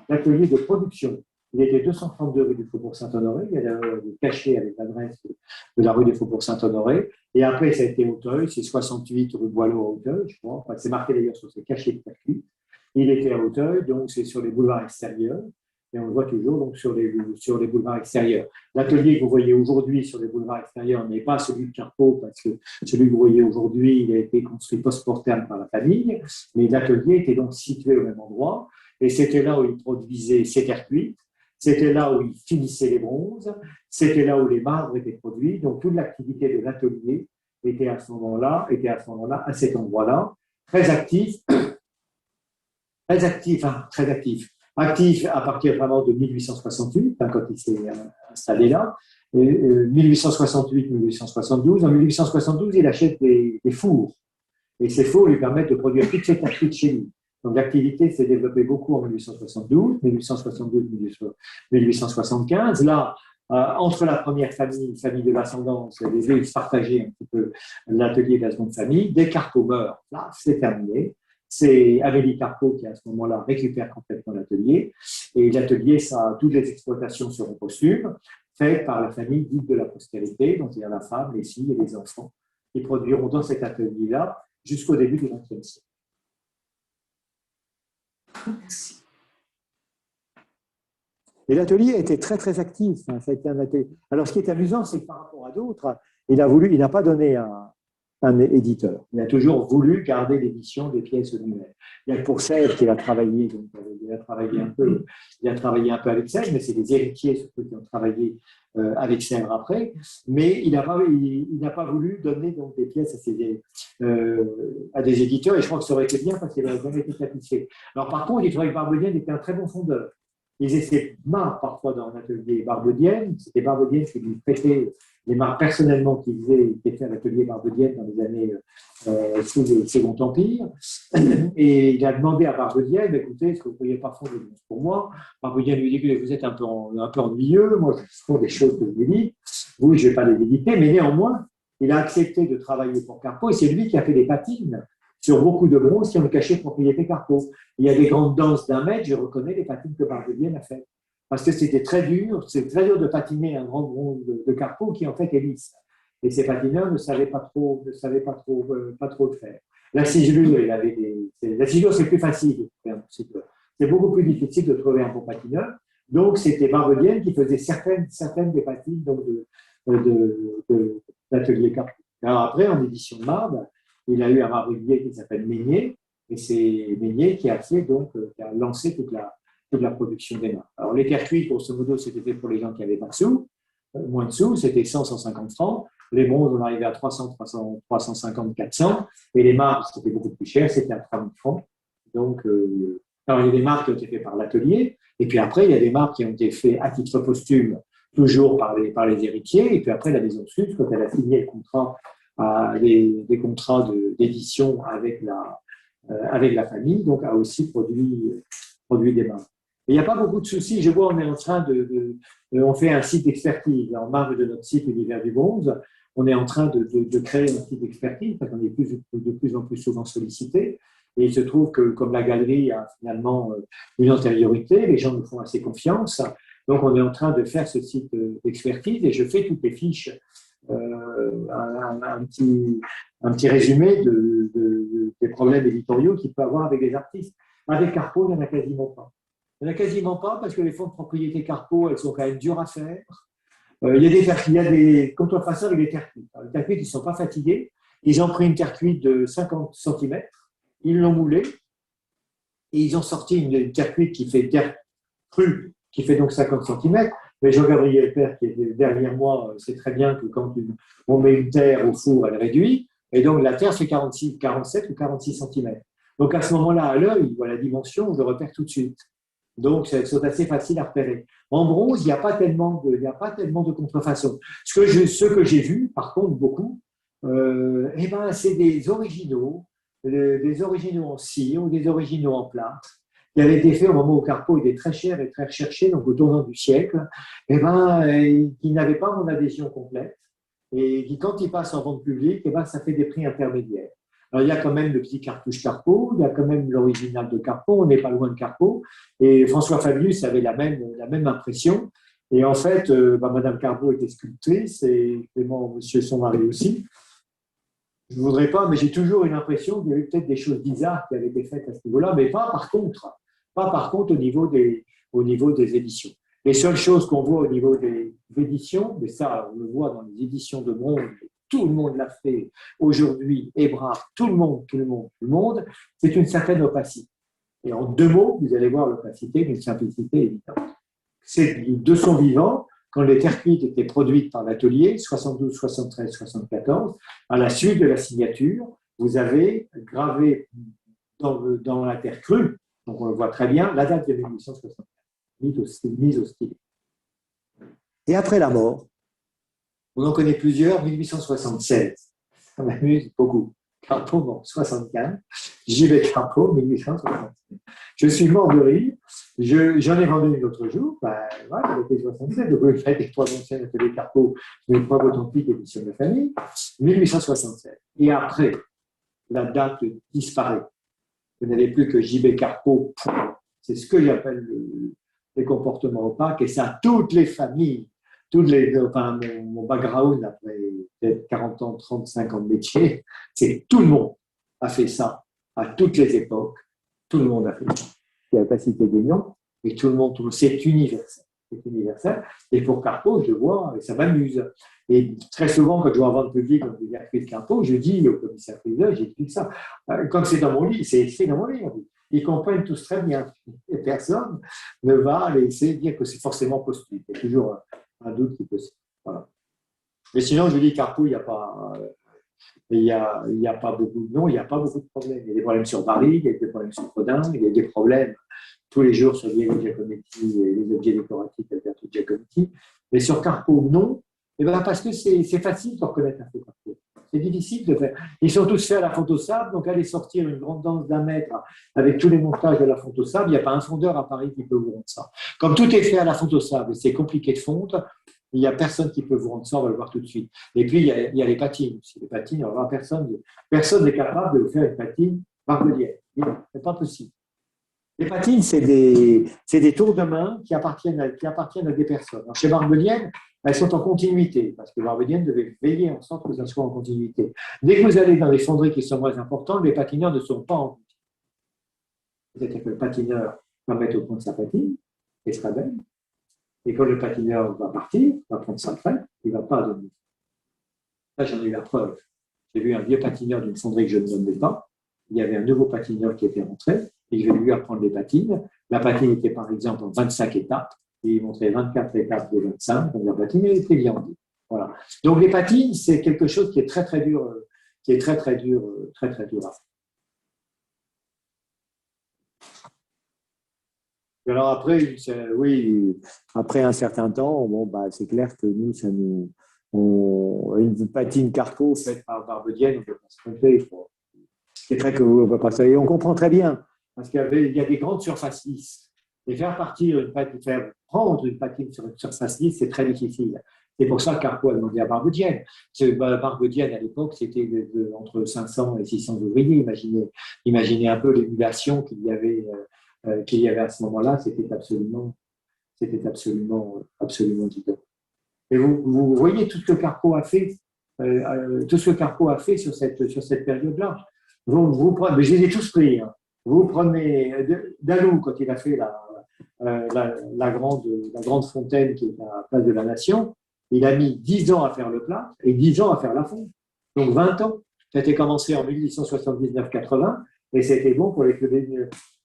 l'atelier de production, il était 232 rue du Faubourg-Saint-Honoré. Il y a des cachets avec l'adresse de la rue du Faubourg-Saint-Honoré. Et après, ça a été Auteuil, c'est 68 rue Boileau à Auteuil, je crois. Enfin, c'est marqué d'ailleurs sur ces cachets de circuit. Il était à Auteuil, donc c'est sur les boulevards extérieurs. Et on le voit toujours donc, sur les boulevards extérieurs. L'atelier que vous voyez aujourd'hui sur les boulevards extérieurs n'est pas celui de Carpeaux, parce que celui que vous voyez aujourd'hui, il a été construit post-mortem par la famille, mais l'atelier était donc situé au même endroit, et c'était là où il produisait ses terres cuites, c'était là où il finissait les bronzes, c'était là où les marbres étaient produits, donc toute l'activité de l'atelier était à ce moment-là, à cet endroit-là, très actif, actif à partir vraiment de 1868, quand il s'est installé là, 1868-1872. En 1872, il achète des fours. Et ces fours lui permettent de produire toutes ses terres cuites chez lui. Donc l'activité s'est développée beaucoup en 1872, 1875. Là, entre la première famille de l'ascendance, les deux, ils se partageaient un petit peu l'atelier de la seconde famille. Dès Carpeaux meurt, là, c'est terminé. C'est Amélie Carpeaux qui, à ce moment-là, récupère complètement l'atelier. Et l'atelier, ça, toutes les exploitations seront posthumes, faites par la famille dite de la postérité, donc il y a la femme, les filles et les enfants, qui produiront dans cet atelier-là jusqu'au début du XXe siècle. Merci. Et l'atelier a été très, très actif. Ça a été un atelier. Alors, ce qui est amusant, c'est que par rapport à d'autres, il n'a pas donné un éditeur. Il a toujours voulu garder l'édition des pièces nouvelles. Il y a pour Sèvres qu'il a travaillé, donc il a travaillé un peu avec Sèvres, mais c'est des héritiers surtout qui ont travaillé avec Sèvres après. Mais il n'a pas voulu donner donc des pièces à des éditeurs, et je crois que ça aurait été bien parce qu'il n'aurait jamais été satisfait. Alors par contre, il trouvait que Barbedienne était un très bon fondeur. Ils étaient marres parfois dans l'atelier Barbedienne. C'était Barbedienne qui lui prêtait les marques personnellement qui étaient à l'atelier Barbedienne dans les années sous le Second Empire. Et il a demandé à Barbedienne, écoutez, est-ce que vous ne pourriez pas fonder pour moi? Barbedienne lui dit que vous êtes un peu ennuyeux, moi je fais des choses que je vous dis, oui, je ne vais pas les éditer, mais néanmoins, il a accepté de travailler pour Carpeaux, et c'est lui qui a fait des patines sur beaucoup de bronzes qui ont caché propriété Carpeaux. Il y a des grandes danses d'1 mètre, je reconnais les patines que Barbedienne a faites. Parce que c'était très dur de patiner un grand bronze de Carpeaux qui en fait est lisse. Et ces patineurs ne savaient pas trop le faire. La ciselure, la ciselure c'est plus facile. C'est beaucoup plus difficile de trouver un bon patineur. Donc c'était Barbedienne qui faisait certaines des patines donc de l'atelier Carpeaux. Alors après, en édition de marbre, il a eu un marbrier qui s'appelle Meignier, et c'est Meignier qui a lancé toute la production des marbres. Alors les terres cuites, grosso modo, c'était fait pour les gens qui n'avaient pas de sous, moins de sous, c'était 100-150 francs. Les bronzes, on arrivait à 350, 400, et les marbres, c'était beaucoup plus cher, c'était à 3000 francs. Donc, alors il y a des marbres qui ont été faits par l'atelier, et puis après, il y a des marbres qui ont été faits à titre posthume, toujours par les héritiers, et puis après, la maison Sud, quand elle a signé le contrat, des contrats d'édition avec la famille, donc a aussi produit des marbres. Il n'y a pas beaucoup de soucis. Je vois, on est en train on fait un site d'expertise. En marge de notre site Univers du Bronze, on est en train de créer un site d'expertise parce qu'on est de plus en plus souvent sollicité. Et il se trouve que comme la galerie a finalement une antériorité, les gens nous font assez confiance. Donc, on est en train de faire ce site d'expertise et je fais toutes les fiches, un petit résumé des problèmes éditoriaux qu'il peut avoir avec les artistes. Avec Carpeaux, il n'y en a quasiment pas. Il n'y en a quasiment pas parce que les fonds de propriété Carpeaux, elles sont quand même dures à faire. Il y a des contrefaçons avec les terres cuites. Les terres cuites, ils ne sont pas fatigués. Ils ont pris une terre cuite de 50 cm, ils l'ont moulée et ils ont sorti une terre cuite qui fait terre crue, qui fait donc 50 cm. Mais Jean-Gabriel Père, qui est derrière moi, sait très bien que quand on met une terre au four, elle réduit. Et donc la terre fait 47 ou 46 cm. Donc à ce moment-là, à l'œil, il voit la dimension, je le repère tout de suite. Donc, c'est assez facile à repérer. En bronze, il n'y a pas tellement de contrefaçon. Ce que j'ai vu, par contre, beaucoup, c'est des originaux en cire ou des originaux en plâtre, qui avait été fait au moment où Carpeaux était très cher et très recherché, donc au tournant du siècle, et ben, qui n'avait pas mon adhésion complète, et qui, quand il passe en vente publique, et ben, ça fait des prix intermédiaires. Alors, il y a quand même le petit cartouche Carpeaux, il y a quand même l'original de Carpeaux, on n'est pas loin de Carpeaux, et François Fabius avait la même impression. Et en fait, Madame Carpeaux était sculptrice, et Clément, monsieur son mari aussi. Je ne voudrais pas, mais j'ai toujours une impression qu'il y avait peut-être des choses bizarres qui avaient été faites à ce niveau-là, mais pas par contre au niveau des éditions. Les seules choses qu'on voit au niveau des éditions, mais ça, on le voit dans les éditions de Monde, tout le monde l'a fait aujourd'hui, Hébrard, tout le monde, c'est une certaine opacité. Et en 2 mots, vous allez voir l'opacité d'une simplicité évidente. C'est de son vivant, quand les terres cuites étaient produites par l'atelier, 72, 73, 74, à la suite de la signature, vous avez gravé dans la terre crue, donc on le voit très bien, la date de 1864, mise au stylet. Et après la mort? On en connaît plusieurs, 1876, ça m'amuse beaucoup. Carpeaux, bon, 75, J.B. Carpeaux, 1865. Je suis mort de rire, j'en ai vendu une l'autre jour, voilà, elle était 67, donc vous faites les 3 anciennes ateliers Carpeaux, les 3 authentiques éditions de famille, 1867. Et après, la date disparaît. Vous n'avez plus que J.B. Carpeaux, c'est ce que j'appelle les comportements opaques, et ça, toutes les familles, mon background après peut-être 40 ans, 35 ans de métier, c'est tout le monde a fait ça à toutes les époques. Tout le monde a fait ça. Il n'y a pas cité des noms, mais tout le monde, c'est universel. C'est universel. Et pour Carpeaux, je vois, et ça m'amuse. Et très souvent, quand je vois en vente publique, quand je dis de Carpeaux, je dis au commissaire priseur, j'explique ça. Comme c'est dans mon livre, c'est écrit dans mon livre. Ils comprennent tous très bien. Et personne ne va laisser dire que c'est forcément posthume. Il y a toujours un doute qui peut se... Voilà. Mais sinon, je dis Carpeaux, il n'y a pas... Il n'y a pas beaucoup de noms, il n'y a pas beaucoup de problèmes. Il y a des problèmes sur Paris, il y a des problèmes sur Rodin, il y a des problèmes tous les jours sur Diego Giacometti et les objets décoratifs d'Alberto Giacometti. Mais sur Carpeaux, non. Et ben parce que c'est facile de reconnaître un faux Carpeaux. C'est difficile de faire. Ils sont tous faits à la fonte au sable, donc aller sortir une grande danse d'1 mètre avec tous les montages de la fonte au sable, il n'y a pas un fondeur à Paris qui peut vous rendre ça. Comme tout est fait à la fonte au sable, c'est compliqué de fondre, il n'y a personne qui peut vous rendre ça, on va le voir tout de suite. Et puis, il y a les patines. Si les patines, on va personne n'est capable de vous faire une patine barbelienne. C'est pas possible. Les patines, c'est des tours de main qui appartiennent à des personnes. Alors, chez Barbelienne, elles sont en continuité, parce que Barbelienne devait veiller en sorte que ça soit en continuité. Dès que vous allez dans les fonderies qui sont moins importantes, les patineurs ne sont pas en continuité. C'est-à-dire que le patineur va mettre au point de sa patine, et sera belle. Et quand le patineur va partir, va prendre sa retraite, il ne va pas donner. Là, j'en ai eu la preuve. J'ai vu un vieux patineur d'une fonderie que je ne nommais pas. Il y avait un nouveau patineur qui était rentré, et je vais lui apprendre les patines. La patine était par exemple en 25 étapes, et il montrait 24 étapes de 25, donc la patine était viandée. Voilà. Donc les patines, c'est quelque chose qui est très très dur, très dur à faire. Alors après, oui, après un certain temps, c'est clair que nous, une patine Carpeaux faite par Barbedienne, on ne peut pas se tromper. C'est vrai qu'on ne peut pas ça. Et on comprend très bien, parce qu'il y a des grandes surfaces lisses. Et faire prendre une patine sur une surface lisse, c'est très difficile. C'est pour ça que Carpeaux a demandé à Barbedienne. Barbedienne, à l'époque, c'était entre 500 et 600 ouvriers. Imaginez un peu l'émulation qu'il y avait à ce moment-là, c'était absolument évident. Et vous voyez tout ce que Carpeaux a fait, sur cette période-là. Mais je les ai tous pris. Hein. Vous prenez Dalou, quand il a fait la grande fontaine qui est à la place de la Nation, il a mis 10 ans à faire le plat et 10 ans à faire la fonte. Donc 20 ans. Ça a été commencé en 1879-80. Et c'était bon pour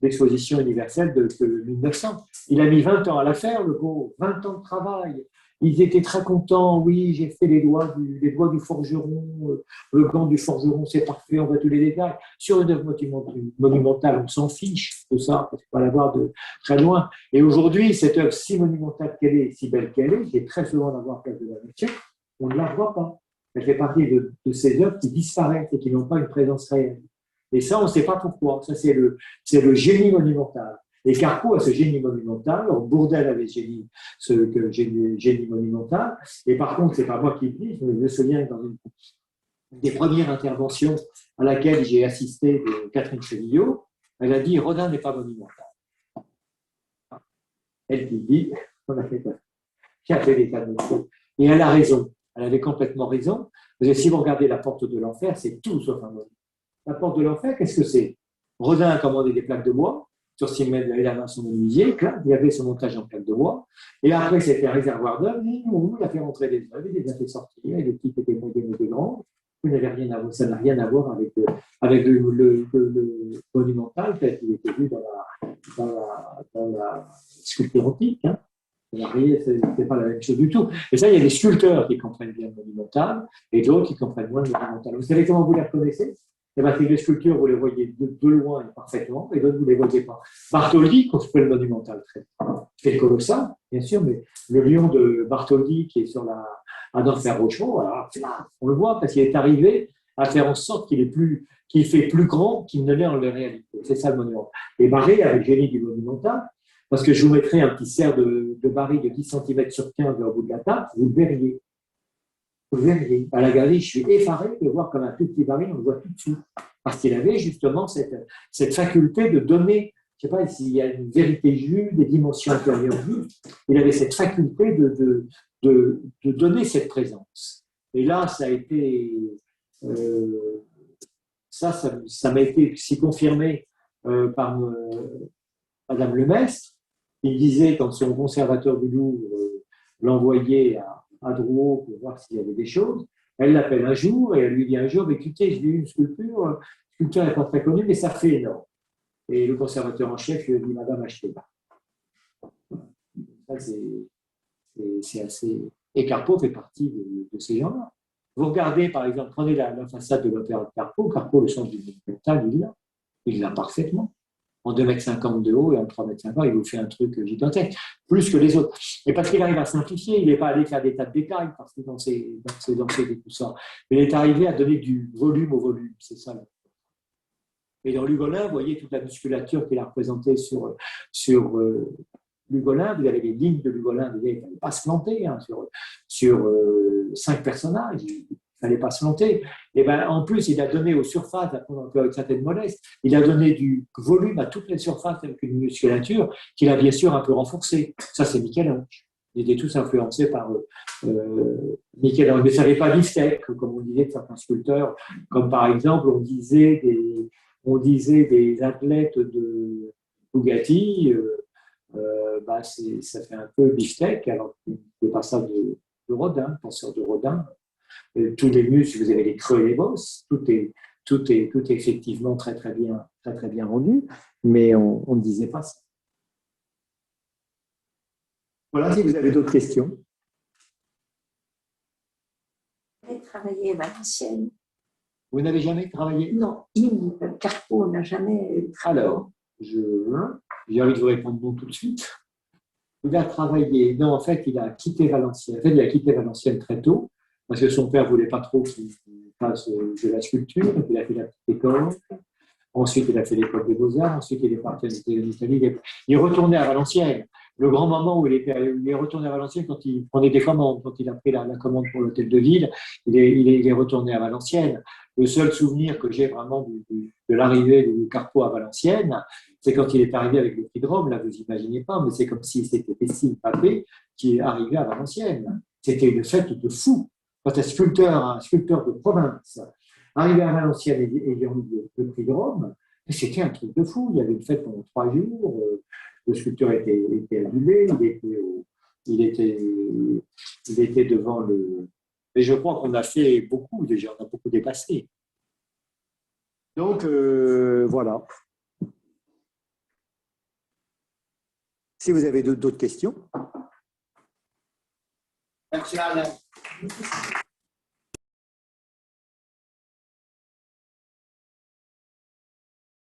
l'exposition universelle de 1900. Il a mis 20 ans à la faire, le beau, 20 ans de travail. Ils étaient très contents. Oui, j'ai fait les doigts du forgeron, le gant du forgeron, c'est parfait, on voit tous les détails. Sur une œuvre monumentale, on s'en fiche de ça, parce qu'on va la voir de très loin. Et aujourd'hui, cette œuvre si monumentale qu'elle est, si belle qu'elle est, j'ai très souvent la voir place de la Nation, on ne la voit pas. Elle fait partie de ces œuvres qui disparaissent et qui n'ont pas une présence réelle. Et ça, on ne sait pas pourquoi. Ça, c'est le génie monumental. Et Carpeaux a ce génie monumental, Bourdelle avait génie monumental, et par contre, c'est pas moi qui le dis, je me souviens dans une des premières interventions à laquelle j'ai assisté de Catherine Chevillot, elle a dit Rodin n'est pas monumental. Elle qui dit, on a fait quoi? Qui a fait des tas de choses. Et elle a raison, elle avait complètement raison, parce que si vous regardez La Porte de l'Enfer, c'est tout sauf un monument. La Porte de l'Enfer, qu'est-ce que c'est? Rodin a commandé des plaques de bois, sur 6 mètres, il avait la main sur son menuisier, il y avait son montage en plaques de bois, et après c'était un réservoir d'œufs, et il a fait rentrer des œufs, il les a fait sortir, et les petites étaient moyennes et des grandes, ça n'a rien à voir avec le monumental tel qu'il était vu dans la sculpture antique. Hein. C'est pas la même chose du tout. Et ça, il y a des sculpteurs qui comprennent bien le monumental et d'autres qui comprennent moins le monumental. Vous savez comment vous les reconnaissez? Eh bien, c'est que les sculptures, vous les voyez de loin et parfaitement, et d'autres, vous ne les voyez pas. Bartholdi construit le monumental très bien. C'est le colossal, bien sûr, mais le lion de Bartholdi qui est sur à d'Enfer Rochemont, alors, on le voit parce qu'il est arrivé à faire en sorte qu'il fait plus grand qu'il ne l'est en réalité. C'est ça le monument. Et Barré, avec le génie du monumental, parce que je vous mettrai un petit cerf de Barry de 10 cm sur 15 au bout de la table, vous le verriez. Vous le verriez. À la galerie, je suis effaré de voir comme un tout petit Barry, on le voit tout de suite. Parce qu'il avait justement cette faculté de donner, je ne sais pas s'il y a une vérité juive, des dimensions intérieures juives, il avait cette faculté de donner cette présence. Et là, ça a été, ça m'a été aussi confirmé par Madame Lemestre, qui disait, quand son conservateur du Louvre l'envoyait à Drouot pour voir s'il y avait des choses, elle l'appelle un jour et elle lui dit un jour, écoutez, j'ai vu une sculpture, la sculpture n'est pas très connue, mais ça fait énorme. Et le conservateur en chef lui a dit, Madame, achetez-la. Ça, c'est assez. Et Carpeaux fait partie de ces gens-là. Vous regardez, par exemple, prenez la façade de l'opéra de Carpeaux, le sens du monumental, il l'a parfaitement. En 2,50 m de haut et en 3,50 m, il vous fait un truc gigantesque, plus que les autres. Et parce qu'il arrive à simplifier, il n'est pas allé faire des tas de détails, parce que dans ses et tout ça. Il est arrivé à donner du volume au volume, c'est ça. Et dans Lugolin, vous voyez toute la musculature qu'il a représentée sur Lugolin, vous avez les lignes de Lugolin, vous voyez, il ne fallait pas se planter sur 5 personnages, il ne fallait pas se planter. Et ben, en plus, il a donné aux surfaces, avec certaine modeste, il a donné du volume à toutes les surfaces avec une musculature qu'il a bien sûr un peu renforcée. Ça, c'est Michel-Ange. Ils étaient tous influencés par Michel-Ange. Mais ça n'avait pas bifteck, comme on disait de certains sculpteurs, comme par exemple, on disait des athlètes de Bugatti, ça fait un peu beefsteak, alors que c'est pas ça de Rodin, penseur de Rodin. Tous les muscles, vous avez les creux et les bosses, tout est effectivement très très bien rendu, mais on ne disait pas ça. Voilà, si vous avez d'autres questions. Vous avez travaillé à Valenciennes? Vous n'avez jamais travaillé? Non, Carpeaux n'a jamais travaillé. Alors, j'ai envie de vous répondre non tout de suite. Il a travaillé, non, en fait, il a quitté Valenciennes. En fait, il a quitté Valenciennes très tôt, parce que son père ne voulait pas trop qu'il fasse de la sculpture. Donc il a fait la petite école. Ensuite, il a fait l'école des Beaux-Arts. Ensuite, il est parti en Italie. Il est retourné à Valenciennes. Le grand moment où il est retourné à Valenciennes, quand il prenait des commandes, quand il a pris la commande pour l'hôtel de ville, il est retourné à Valenciennes. Le seul souvenir que j'ai vraiment de l'arrivée de Carpeaux à Valenciennes, c'est quand il est arrivé avec le prix de Rome. Là, vous n'imaginez pas, mais c'est comme si c'était Tessine Papé qui est arrivé à Valenciennes. C'était une fête de fou. Quand un sculpteur de province arrivé à Valenciennes et ayant eu le prix de Rome, c'était un truc de fou. Il y avait une fête pendant 3 jours. Le sculpteur était adulé. Il était devant le. Et je crois qu'on a fait beaucoup déjà. On a beaucoup dépassé. Donc, voilà. Si vous avez d'autres questions. Merci Alain.